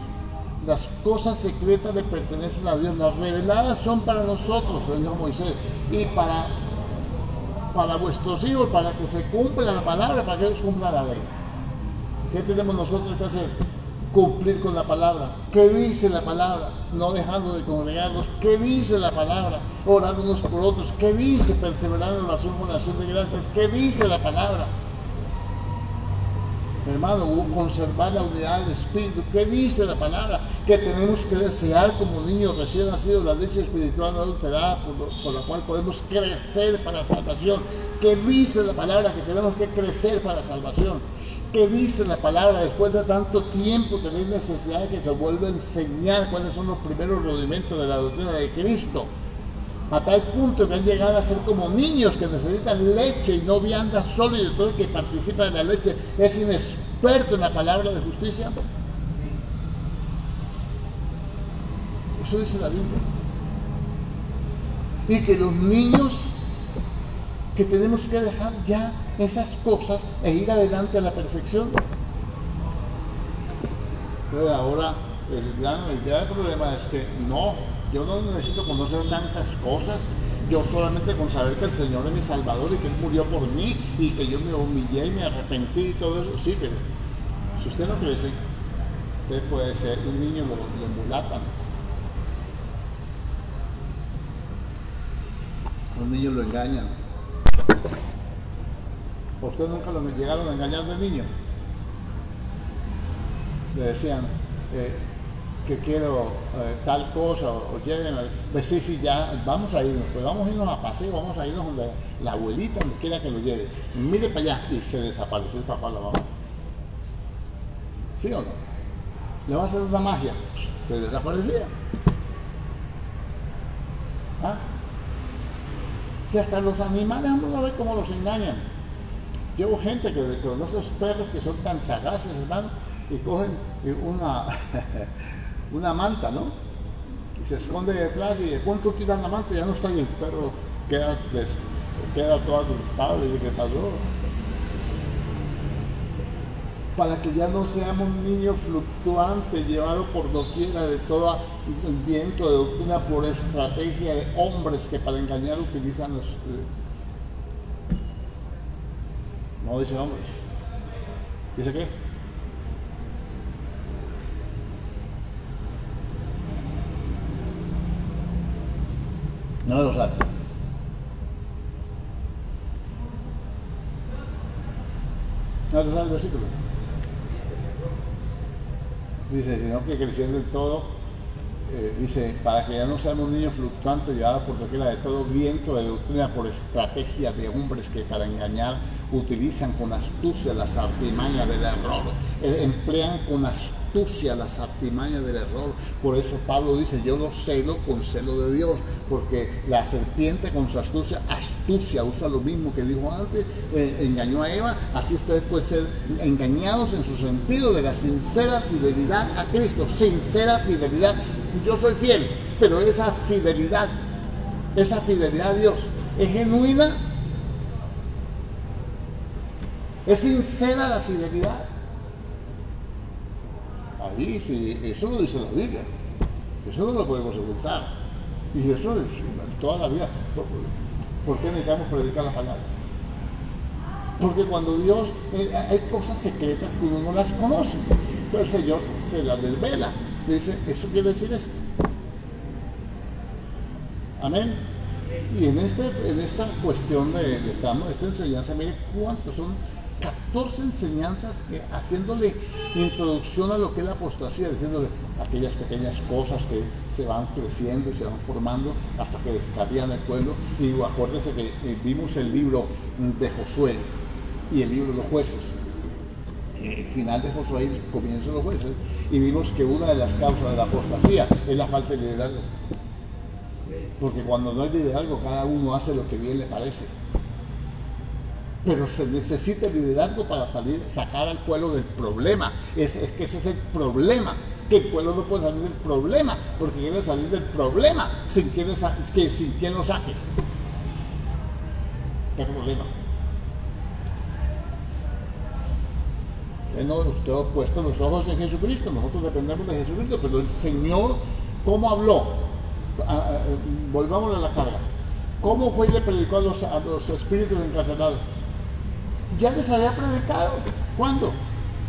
Las cosas secretas le pertenecen a Dios, las reveladas son para nosotros, le dijo Moisés, y para vuestros hijos, para que se cumpla la palabra, para que ellos cumplan la ley. ¿Qué tenemos nosotros que hacer? Cumplir con la palabra. ¿Qué dice la palabra? No dejando de congregarnos. ¿Qué dice la palabra? Orar unos por otros. ¿Qué dice? Perseverar en oración con acción de gracias. ¿Qué dice la palabra? Hermano, conservar la unidad del Espíritu. ¿Qué dice la palabra? Que tenemos que desear como niños recién nacidos la leche espiritual no adulterada, por la cual podemos crecer para la salvación. ¿Qué dice la palabra? Que tenemos que crecer para la salvación. ¿Qué dice la palabra? Después de tanto tiempo tener necesidad de que se vuelva a enseñar cuáles son los primeros rudimentos de la doctrina de Cristo, a tal punto que han llegado a ser como niños que necesitan leche y no vianda sólida. Todo el que participa de la leche es inexperto en la palabra de justicia. Eso dice la Biblia. Y que los niños, que tenemos que dejar ya esas cosas e ir adelante a la perfección. Pero ahora el gran problema es que yo no necesito conocer tantas cosas. Yo solamente con saber que el Señor es mi Salvador y que Él murió por mí y que yo me humillé y me arrepentí y todo eso, sí, pero si usted no crece, usted puede ser un niño, lo emulatan. Los niños lo engañan. ¿A usted nunca lo llegaron a engañar de niño? Le decían que quiero tal cosa, o quieren, pues sí, ya vamos a irnos, pues vamos a irnos a paseo, vamos a irnos donde la abuelita, donde quiera que lo lleve. Mire para allá, y se desapareció el papá o la mamá. ¿Sí o no? Le va a hacer una magia, se desaparecía. ¿Ah? Y hasta los animales, vamos a ver cómo los engañan. Llevo gente que con esos perros que son tan sagaces, hermano, y cogen una manta, ¿no? Y se esconde detrás y de cuánto tiran la manta, ya no está, y el perro queda todo asustado y dice, ¿qué pasó? Para que ya no seamos niños fluctuantes, llevados por doquiera de todo el viento de doctrina, por estrategia de hombres que para engañar utilizan los... no dice hombres. ¿Dice qué? No lo sabe. No lo sabe el versículo. Dice, sino que creciendo en todo dice, para que ya no seamos niños fluctuantes llevados por doquiera de todo viento de doctrina por estrategia de hombres que para engañar utilizan con astucia las artimañas del error, emplean con astucia las artimañas del error. Por eso Pablo dice, yo lo celo con celo de Dios, porque la serpiente con su astucia usa lo mismo que dijo antes, engañó a Eva, así ustedes pueden ser engañados en su sentido de la sincera fidelidad a Cristo, sincera fidelidad. Yo soy fiel, pero esa fidelidad a Dios es genuina, es sincera la fidelidad. Ahí sí, eso lo dice la Biblia, eso no lo podemos ocultar. Y eso es toda la vida. ¿Por qué necesitamos predicar la palabra? Porque cuando Dios, hay cosas secretas que uno no las conoce, entonces el Señor se las desvela. Dice, eso quiere decir esto. Amén. Y en esta cuestión de esta enseñanza, mire cuántos son 14 enseñanzas que haciéndole introducción a lo que es la apostasía, diciéndole aquellas pequeñas cosas que se van creciendo y se van formando hasta que descarrían el pueblo. Y acuérdense que vimos el libro de Josué y el libro de los jueces. El final de Josué y el comienzo de los jueces, y vimos que una de las causas de la apostasía es la falta de liderazgo, porque cuando no hay liderazgo cada uno hace lo que bien le parece, pero se necesita liderazgo para sacar al pueblo del problema. Es que ese es el problema, que el pueblo no puede salir del problema, porque quiere salir del problema sin quien lo saque. ¿Qué problema? Usted ha puesto los ojos en Jesucristo, nosotros dependemos de Jesucristo, pero el Señor, ¿cómo habló? Volvamos a la carga. ¿Cómo fue y le predicó a los espíritus encarcelados? Ya les había predicado. ¿Cuándo?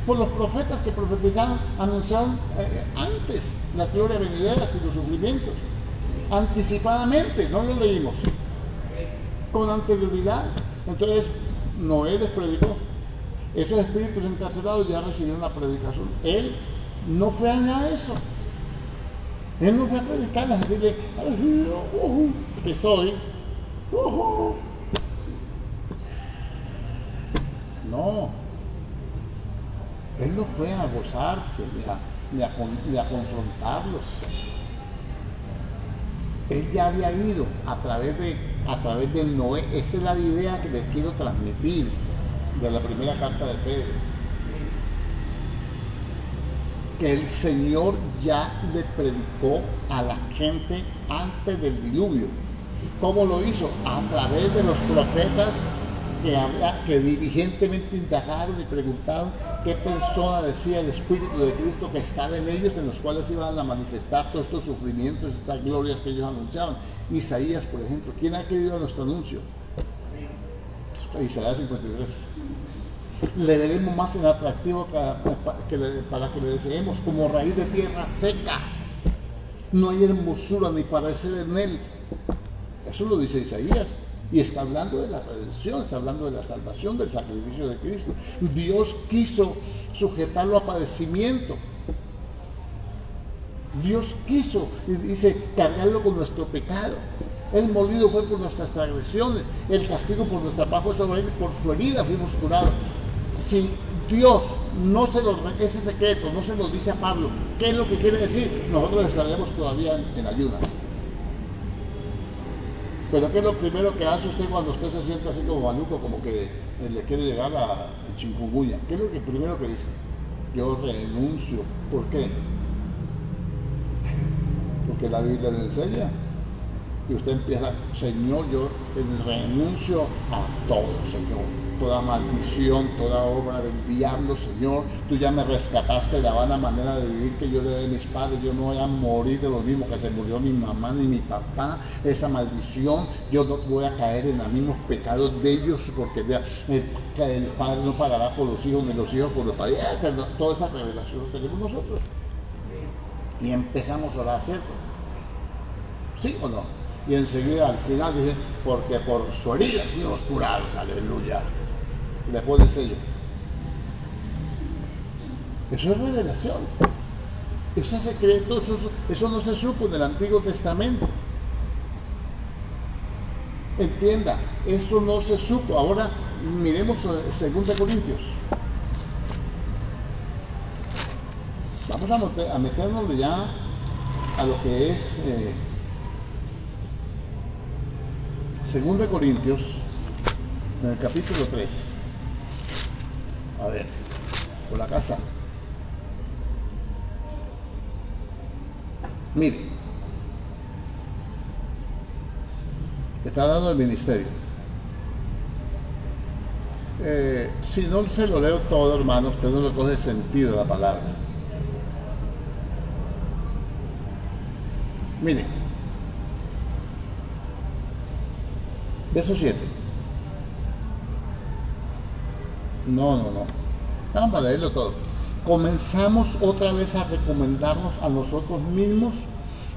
Por los profetas que profetizaron, anunciaron antes la gloria venidera y los sufrimientos. Anticipadamente, no lo leímos. Con anterioridad. Entonces, Noé les predicó. Esos espíritus encarcelados ya recibieron la predicación. Él no fue a nada de eso. Él no fue a predicarles, a decirle, aquí estoy. No. Él no fue a gozarse, ni a confrontarlos. Él ya había ido a través de Noé. Esa es la idea que les quiero transmitir de la primera carta de Pedro, que el Señor ya le predicó a la gente antes del diluvio. ¿Cómo lo hizo? A través de los profetas que diligentemente indagaron y preguntaron qué persona decía el Espíritu de Cristo que estaba en ellos, en los cuales iban a manifestar todos estos sufrimientos, estas glorias que ellos anunciaban. Isaías, por ejemplo, ¿quién ha querido nuestro anuncio? Isaías 53. Le veremos más en atractivo para que le deseemos, como raíz de tierra seca. No hay hermosura ni parecer en él. Eso lo dice Isaías. Y está hablando de la redención, está hablando de la salvación, del sacrificio de Cristo. Dios quiso sujetarlo a padecimiento. Dios quiso, dice, cargarlo con nuestro pecado. El molido fue por nuestras transgresiones, el castigo por nuestra paz fue sobre él, por su herida fuimos curados. Si Dios ese secreto no se lo dice a Pablo, ¿qué es lo que quiere decir? Nosotros estaríamos todavía en ayunas. Pero ¿qué es lo primero que hace usted cuando usted se siente así como maluco, como que le quiere llegar a chikungunya? ¿Qué es lo primero que dice? Yo renuncio. ¿Por qué? Porque la Biblia le enseña. Y usted empieza, Señor, yo renuncio a todo, Señor. Toda maldición, toda obra del diablo, Señor. Tú ya me rescataste de la vana manera de vivir que yo le di a mis padres. Yo no voy a morir de lo mismo que se murió mi mamá ni mi papá. Esa maldición, yo no voy a caer en los mismos pecados de ellos, porque el padre no pagará por los hijos, ni los hijos por los padres. Toda esa revelación la tenemos nosotros. Y empezamos a orar, ¿cierto? ¿Sí o no? Y enseguida al final dice, porque por su herida fuimos curados, aleluya. Y le pone el sello. Eso es revelación. Ese secreto, eso no se supo en el Antiguo Testamento. Entienda, eso no se supo. Ahora miremos 2 Corintios. Vamos a meternos ya a lo que es 2 Corintios, en el capítulo 3. A ver, por la casa. Mire, está hablando del ministerio. Si no se lo leo todo, hermano, usted no le coge sentido a la palabra. Mire, verso 7. No. Vamos a leerlo todo. ¿Comenzamos otra vez a recomendarnos a nosotros mismos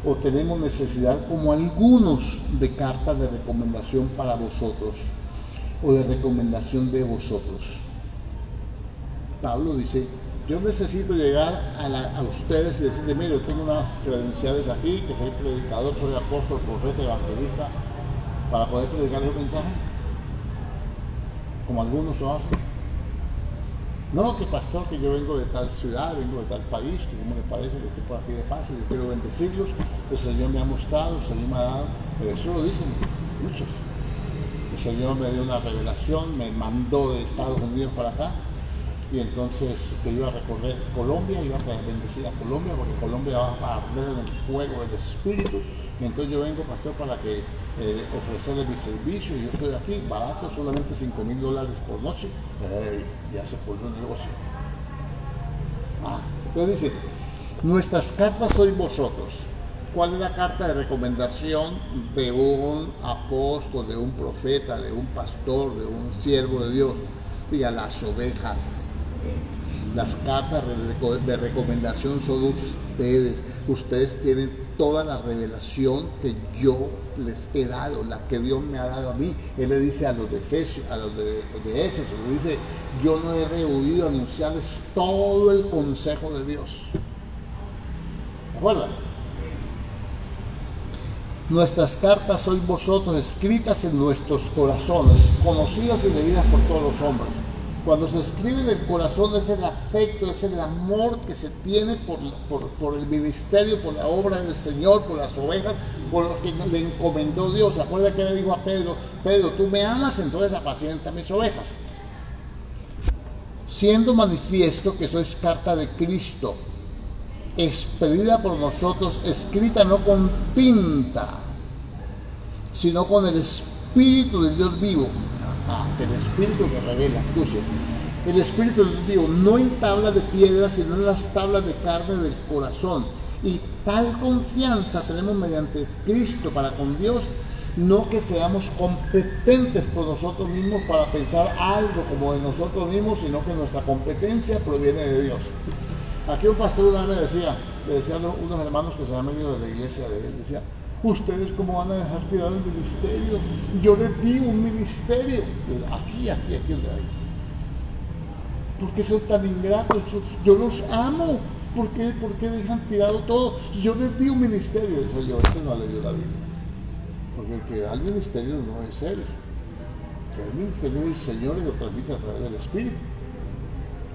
o tenemos necesidad, como algunos, de cartas de recomendación para vosotros o de recomendación de vosotros? Pablo dice, yo necesito llegar a ustedes y decirles, mire, yo tengo unas credenciales aquí, que soy predicador, soy apóstol, profeta, evangelista, para poder predicar el mensaje, como algunos lo hacen. No, que pastor, que yo vengo de tal ciudad, vengo de tal país, que como me parece que estoy por aquí de paso, yo quiero bendecirlos, el Señor me ha mostrado, el Señor me ha dado, pero eso lo dicen muchos. El Señor me dio una revelación, me mandó de Estados Unidos para acá, y entonces que iba a recorrer Colombia, iba a bendecir a Colombia, porque Colombia va a arder en el fuego del Espíritu, y entonces yo vengo, pastor, para que ofrecerle mi servicio, y yo estoy aquí, barato, solamente $5,000 por noche. Ya se volvió un negocio. Entonces dice, nuestras cartas sois vosotros. ¿Cuál es la carta de recomendación de un apóstol, de un profeta, de un pastor, de un siervo de Dios? Diga, las ovejas. Las cartas de recomendación son ustedes. Ustedes tienen toda la revelación que yo les he dado, la que Dios me ha dado a mí. Él le dice a los de Éfeso, le dice, yo no he rehuido anunciarles todo el consejo de Dios. ¿De acuerdo? Nuestras cartas sois vosotros, escritas en nuestros corazones, conocidas y leídas por todos los hombres. Cuando se escribe en el corazón es el afecto, es el amor que se tiene por el ministerio, por la obra del Señor, por las ovejas, por lo que le encomendó Dios. ¿Se acuerda que le dijo a Pedro? Pedro, tú me amas, entonces apacienta mis ovejas. Siendo manifiesto que sois carta de Cristo, expedida por nosotros, escrita no con tinta, sino con el Espíritu de Dios vivo. El Espíritu que revela, escuche. El Espíritu de Dios vivo, no en tablas de piedra, sino en las tablas de carne del corazón. Y tal confianza tenemos mediante Cristo para con Dios, no que seamos competentes por nosotros mismos para pensar algo como de nosotros mismos, sino que nuestra competencia proviene de Dios. Aquí un pastor una vez le decía a unos hermanos que se han venido de la iglesia de él, decía, ¿ustedes cómo van a dejar tirado el ministerio? Yo les di un ministerio. Aquí donde hay. ¿Por qué son tan ingratos? Yo los amo. ¿Por qué dejan tirado todo? Yo les di un ministerio. Dice yo, este no ha leído la Biblia. Porque el que da el ministerio no es él. El ministerio del Señor y lo transmite a través del Espíritu.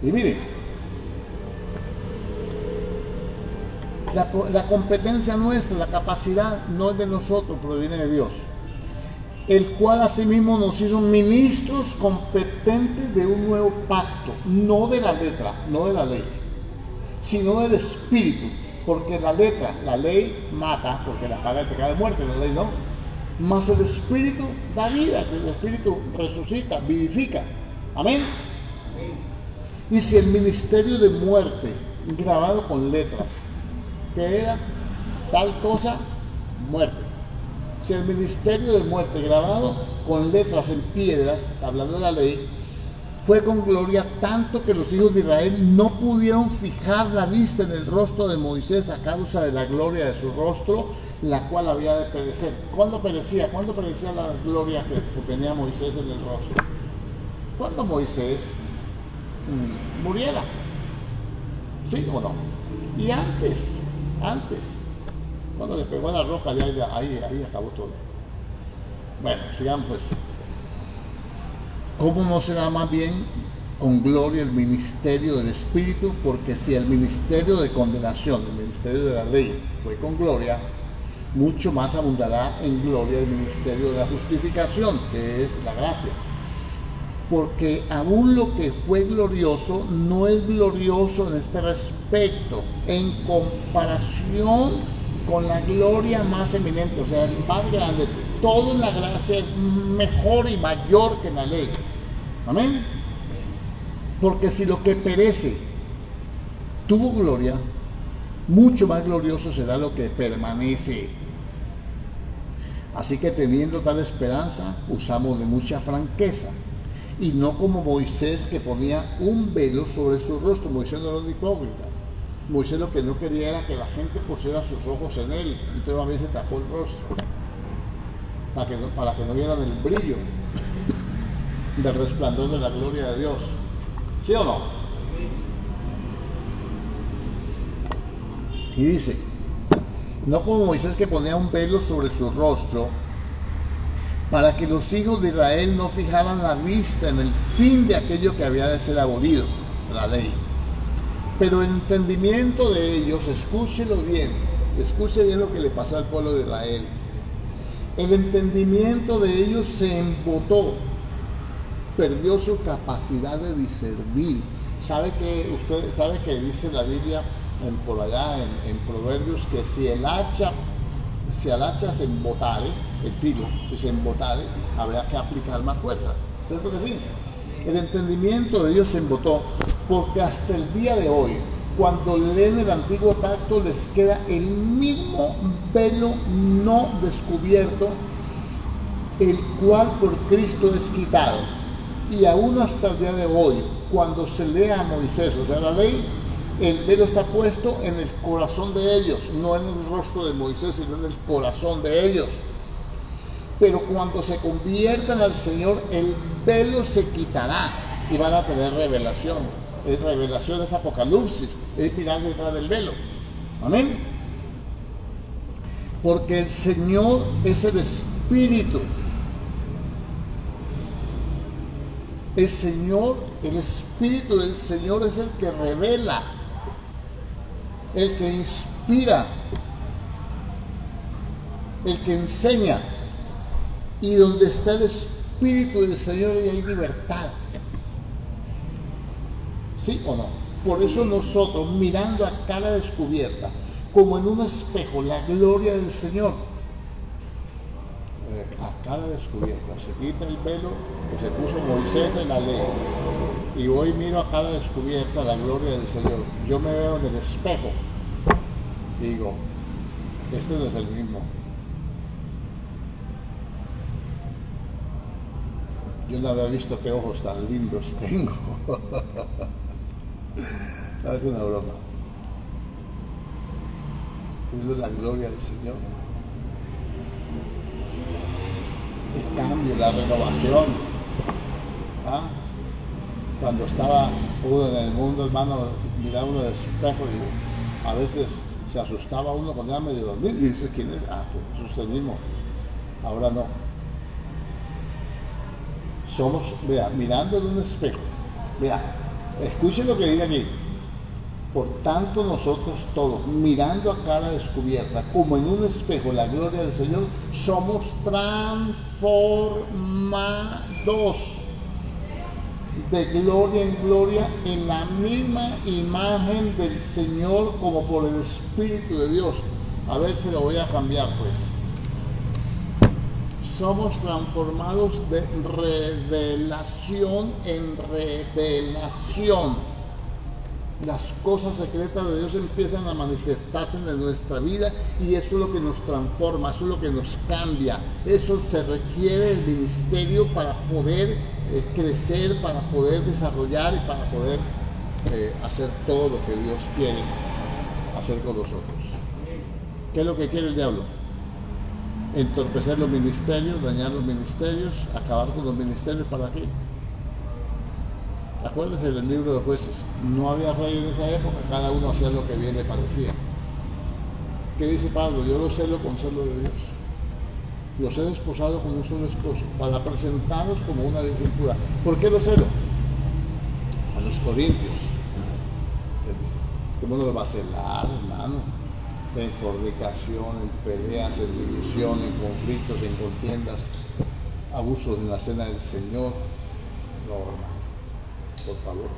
Y miren, la competencia nuestra, la capacidad, no es de nosotros, proviene de Dios, el cual asimismo nos hizo ministros competentes de un nuevo pacto, no de la letra, no de la ley, sino del Espíritu, porque la letra, la ley mata, porque la paga el pecado de muerte, la ley no, mas el Espíritu da vida, que el Espíritu resucita, vivifica. Amén. Y si el ministerio de muerte, grabado con letras, que era tal cosa, muerte. Si el ministerio de muerte grabado con letras en piedras, hablando de la ley, fue con gloria tanto que los hijos de Israel no pudieron fijar la vista en el rostro de Moisés a causa de la gloria de su rostro, la cual había de perecer. ¿Cuándo perecía? ¿Cuándo perecía la gloria que tenía Moisés en el rostro? Cuando Moisés muriera. ¿Sí o no? Y antes, cuando le pegó a la roca, ahí acabó todo. Bueno, sigamos pues. ¿Cómo no será más bien con gloria el ministerio del Espíritu? Porque si el ministerio de condenación, el ministerio de la ley, fue con gloria, mucho más abundará en gloria el ministerio de la justificación, que es la gracia. Porque aún lo que fue glorioso no es glorioso en este respecto, en comparación con la gloria más eminente, o sea, el más grande. Todo en la gracia es mejor y mayor que en la ley. Amén. Porque si lo que perece tuvo gloria, mucho más glorioso será lo que permanece. Así que teniendo tal esperanza, usamos de mucha franqueza, y no como Moisés, que ponía un velo sobre su rostro. Moisés no era un hipócrita. Moisés lo que no quería era que la gente pusiera sus ojos en él, y todavía se tapó el rostro para que no vieran el brillo del resplandor de la gloria de Dios. ¿Sí o no? Y dice, no como Moisés, que ponía un velo sobre su rostro, para que los hijos de Israel no fijaran la vista en el fin de aquello que había de ser abolido, la ley. Pero el entendimiento de ellos, escuche bien lo que le pasó al pueblo de Israel. El entendimiento de ellos se embotó, perdió su capacidad de discernir. ¿Sabe que dice la Biblia por allá en Proverbios, que si el hacha se embotare, el filo, si se embotare, habrá que aplicar más fuerza? ¿Cierto que sí? El entendimiento de ellos se embotó, porque hasta el día de hoy, cuando leen el antiguo pacto, les queda el mismo velo no descubierto, el cual por Cristo es quitado. Y aún hasta el día de hoy, cuando se lee a Moisés, o sea, la ley, el velo está puesto en el corazón de ellos, no en el rostro de Moisés, sino en el corazón de ellos. Pero cuando se conviertan al Señor, el velo se quitará y van a tener revelación. Revelación es Apocalipsis, es mirar detrás del velo. Amén. Porque el Señor es el Espíritu. El Espíritu del Señor es el que revela, el que inspira, el que enseña. Y donde está el Espíritu del Señor, ahí hay libertad. ¿Sí o no? Por eso nosotros, mirando a cara descubierta, como en un espejo, la gloria del Señor, a cara descubierta, se quita el velo que se puso Moisés en la ley, y hoy miro a cara descubierta la gloria del Señor. Yo me veo en el espejo y digo, este no es el mismo. Yo no había visto qué ojos tan lindos tengo. No, es una broma. Es la gloria del Señor. El cambio, la renovación. ¿Ah? Cuando estaba uno en el mundo, hermano, miraba uno del espejo y a veces se asustaba uno cuando era medio dormido y dice, ¿quién es? Ah, pues es usted mismo. Ahora no. Somos, vea, mirando en un espejo. Vea, escuchen lo que dice aquí. Por tanto, nosotros todos, mirando a cara descubierta, como en un espejo, la gloria del Señor, somos transformados de gloria en gloria en la misma imagen del Señor, como por el Espíritu de Dios. A ver si lo voy a cambiar, pues. Somos transformados de revelación en revelación. Las cosas secretas de Dios empiezan a manifestarse en nuestra vida y eso es lo que nos transforma, eso es lo que nos cambia. Eso se requiere el ministerio para poder crecer, para poder desarrollar y para poder hacer todo lo que Dios quiere hacer con nosotros. ¿Qué es lo que quiere el diablo? Entorpecer los ministerios, dañar los ministerios, acabar con los ministerios. ¿Para qué? Acuérdense del libro de Jueces, no había rey en esa época, cada uno hacía lo que bien le parecía. ¿Qué dice Pablo? Yo lo celo con celo de Dios. Los he desposado con un solo esposo para presentarlos como una virgen pura. ¿Por qué lo celo? A los corintios. ¿Cómo no lo va a celar, hermano? En fornicación, en peleas, en división, en conflictos, en contiendas, abusos en la cena del Señor. No, hermano, por favor.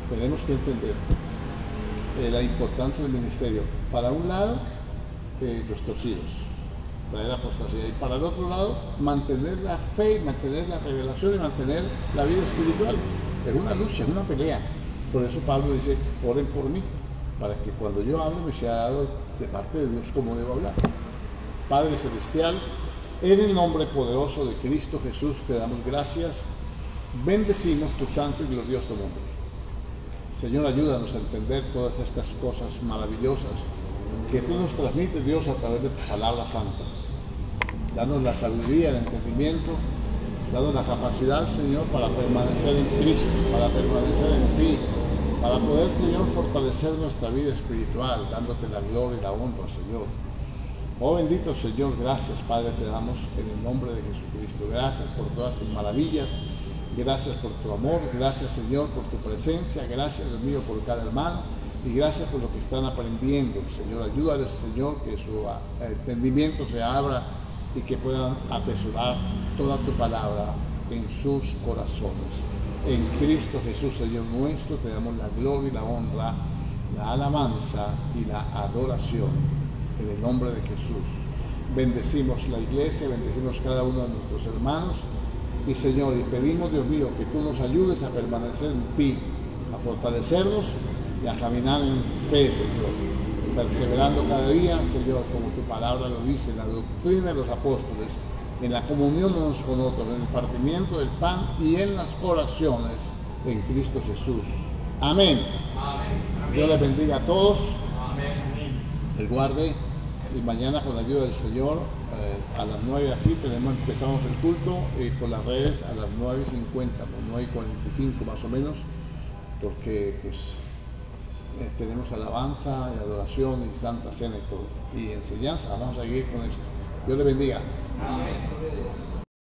Tenemos que entender la importancia del ministerio. Para un lado, los torcidos, traer la apostasía, y para el otro lado, mantener la fe, mantener la revelación y mantener la vida espiritual. Es una lucha, es una pelea. Por eso Pablo dice, oren por mí, para que cuando yo hable me sea dado de parte de Dios como debo hablar. Padre Celestial, en el nombre poderoso de Cristo Jesús te damos gracias, bendecimos tu santo y glorioso nombre. Señor, ayúdanos a entender todas estas cosas maravillosas que tú nos transmites, Dios, a través de tu palabra santa. Danos la sabiduría, el entendimiento, danos la capacidad, Señor, para permanecer en Cristo, para permanecer en ti, para poder, Señor, fortalecer nuestra vida espiritual, dándote la gloria y la honra, Señor. Oh bendito Señor, gracias, Padre, te damos en el nombre de Jesucristo. Gracias por todas tus maravillas, gracias por tu amor, gracias, Señor, por tu presencia, gracias, Dios mío, por cada hermano, y gracias por lo que están aprendiendo. Señor, ayúdales, Señor, que su entendimiento se abra y que puedan atesorar toda tu palabra en sus corazones. En Cristo Jesús, Señor nuestro, te damos la gloria y la honra, la alabanza y la adoración en el nombre de Jesús. Bendecimos la iglesia, bendecimos cada uno de nuestros hermanos y, Señor, y pedimos, Dios mío, que tú nos ayudes a permanecer en ti, a fortalecernos y a caminar en fe, Señor, perseverando cada día, Señor, como tu palabra lo dice, en la doctrina de los apóstoles, en la comunión unos con otros, en el partimiento del pan y en las oraciones en Cristo Jesús. Amén. Amén. Dios les bendiga a todos. Amén. El guarde, y mañana con la ayuda del Señor a las 9 aquí empezamos el culto por las redes a las 9:50, 9:45 más o menos, porque pues tenemos alabanza y adoración y santa cena y enseñanza. Vamos a seguir con esto. Dios le bendiga. Amén.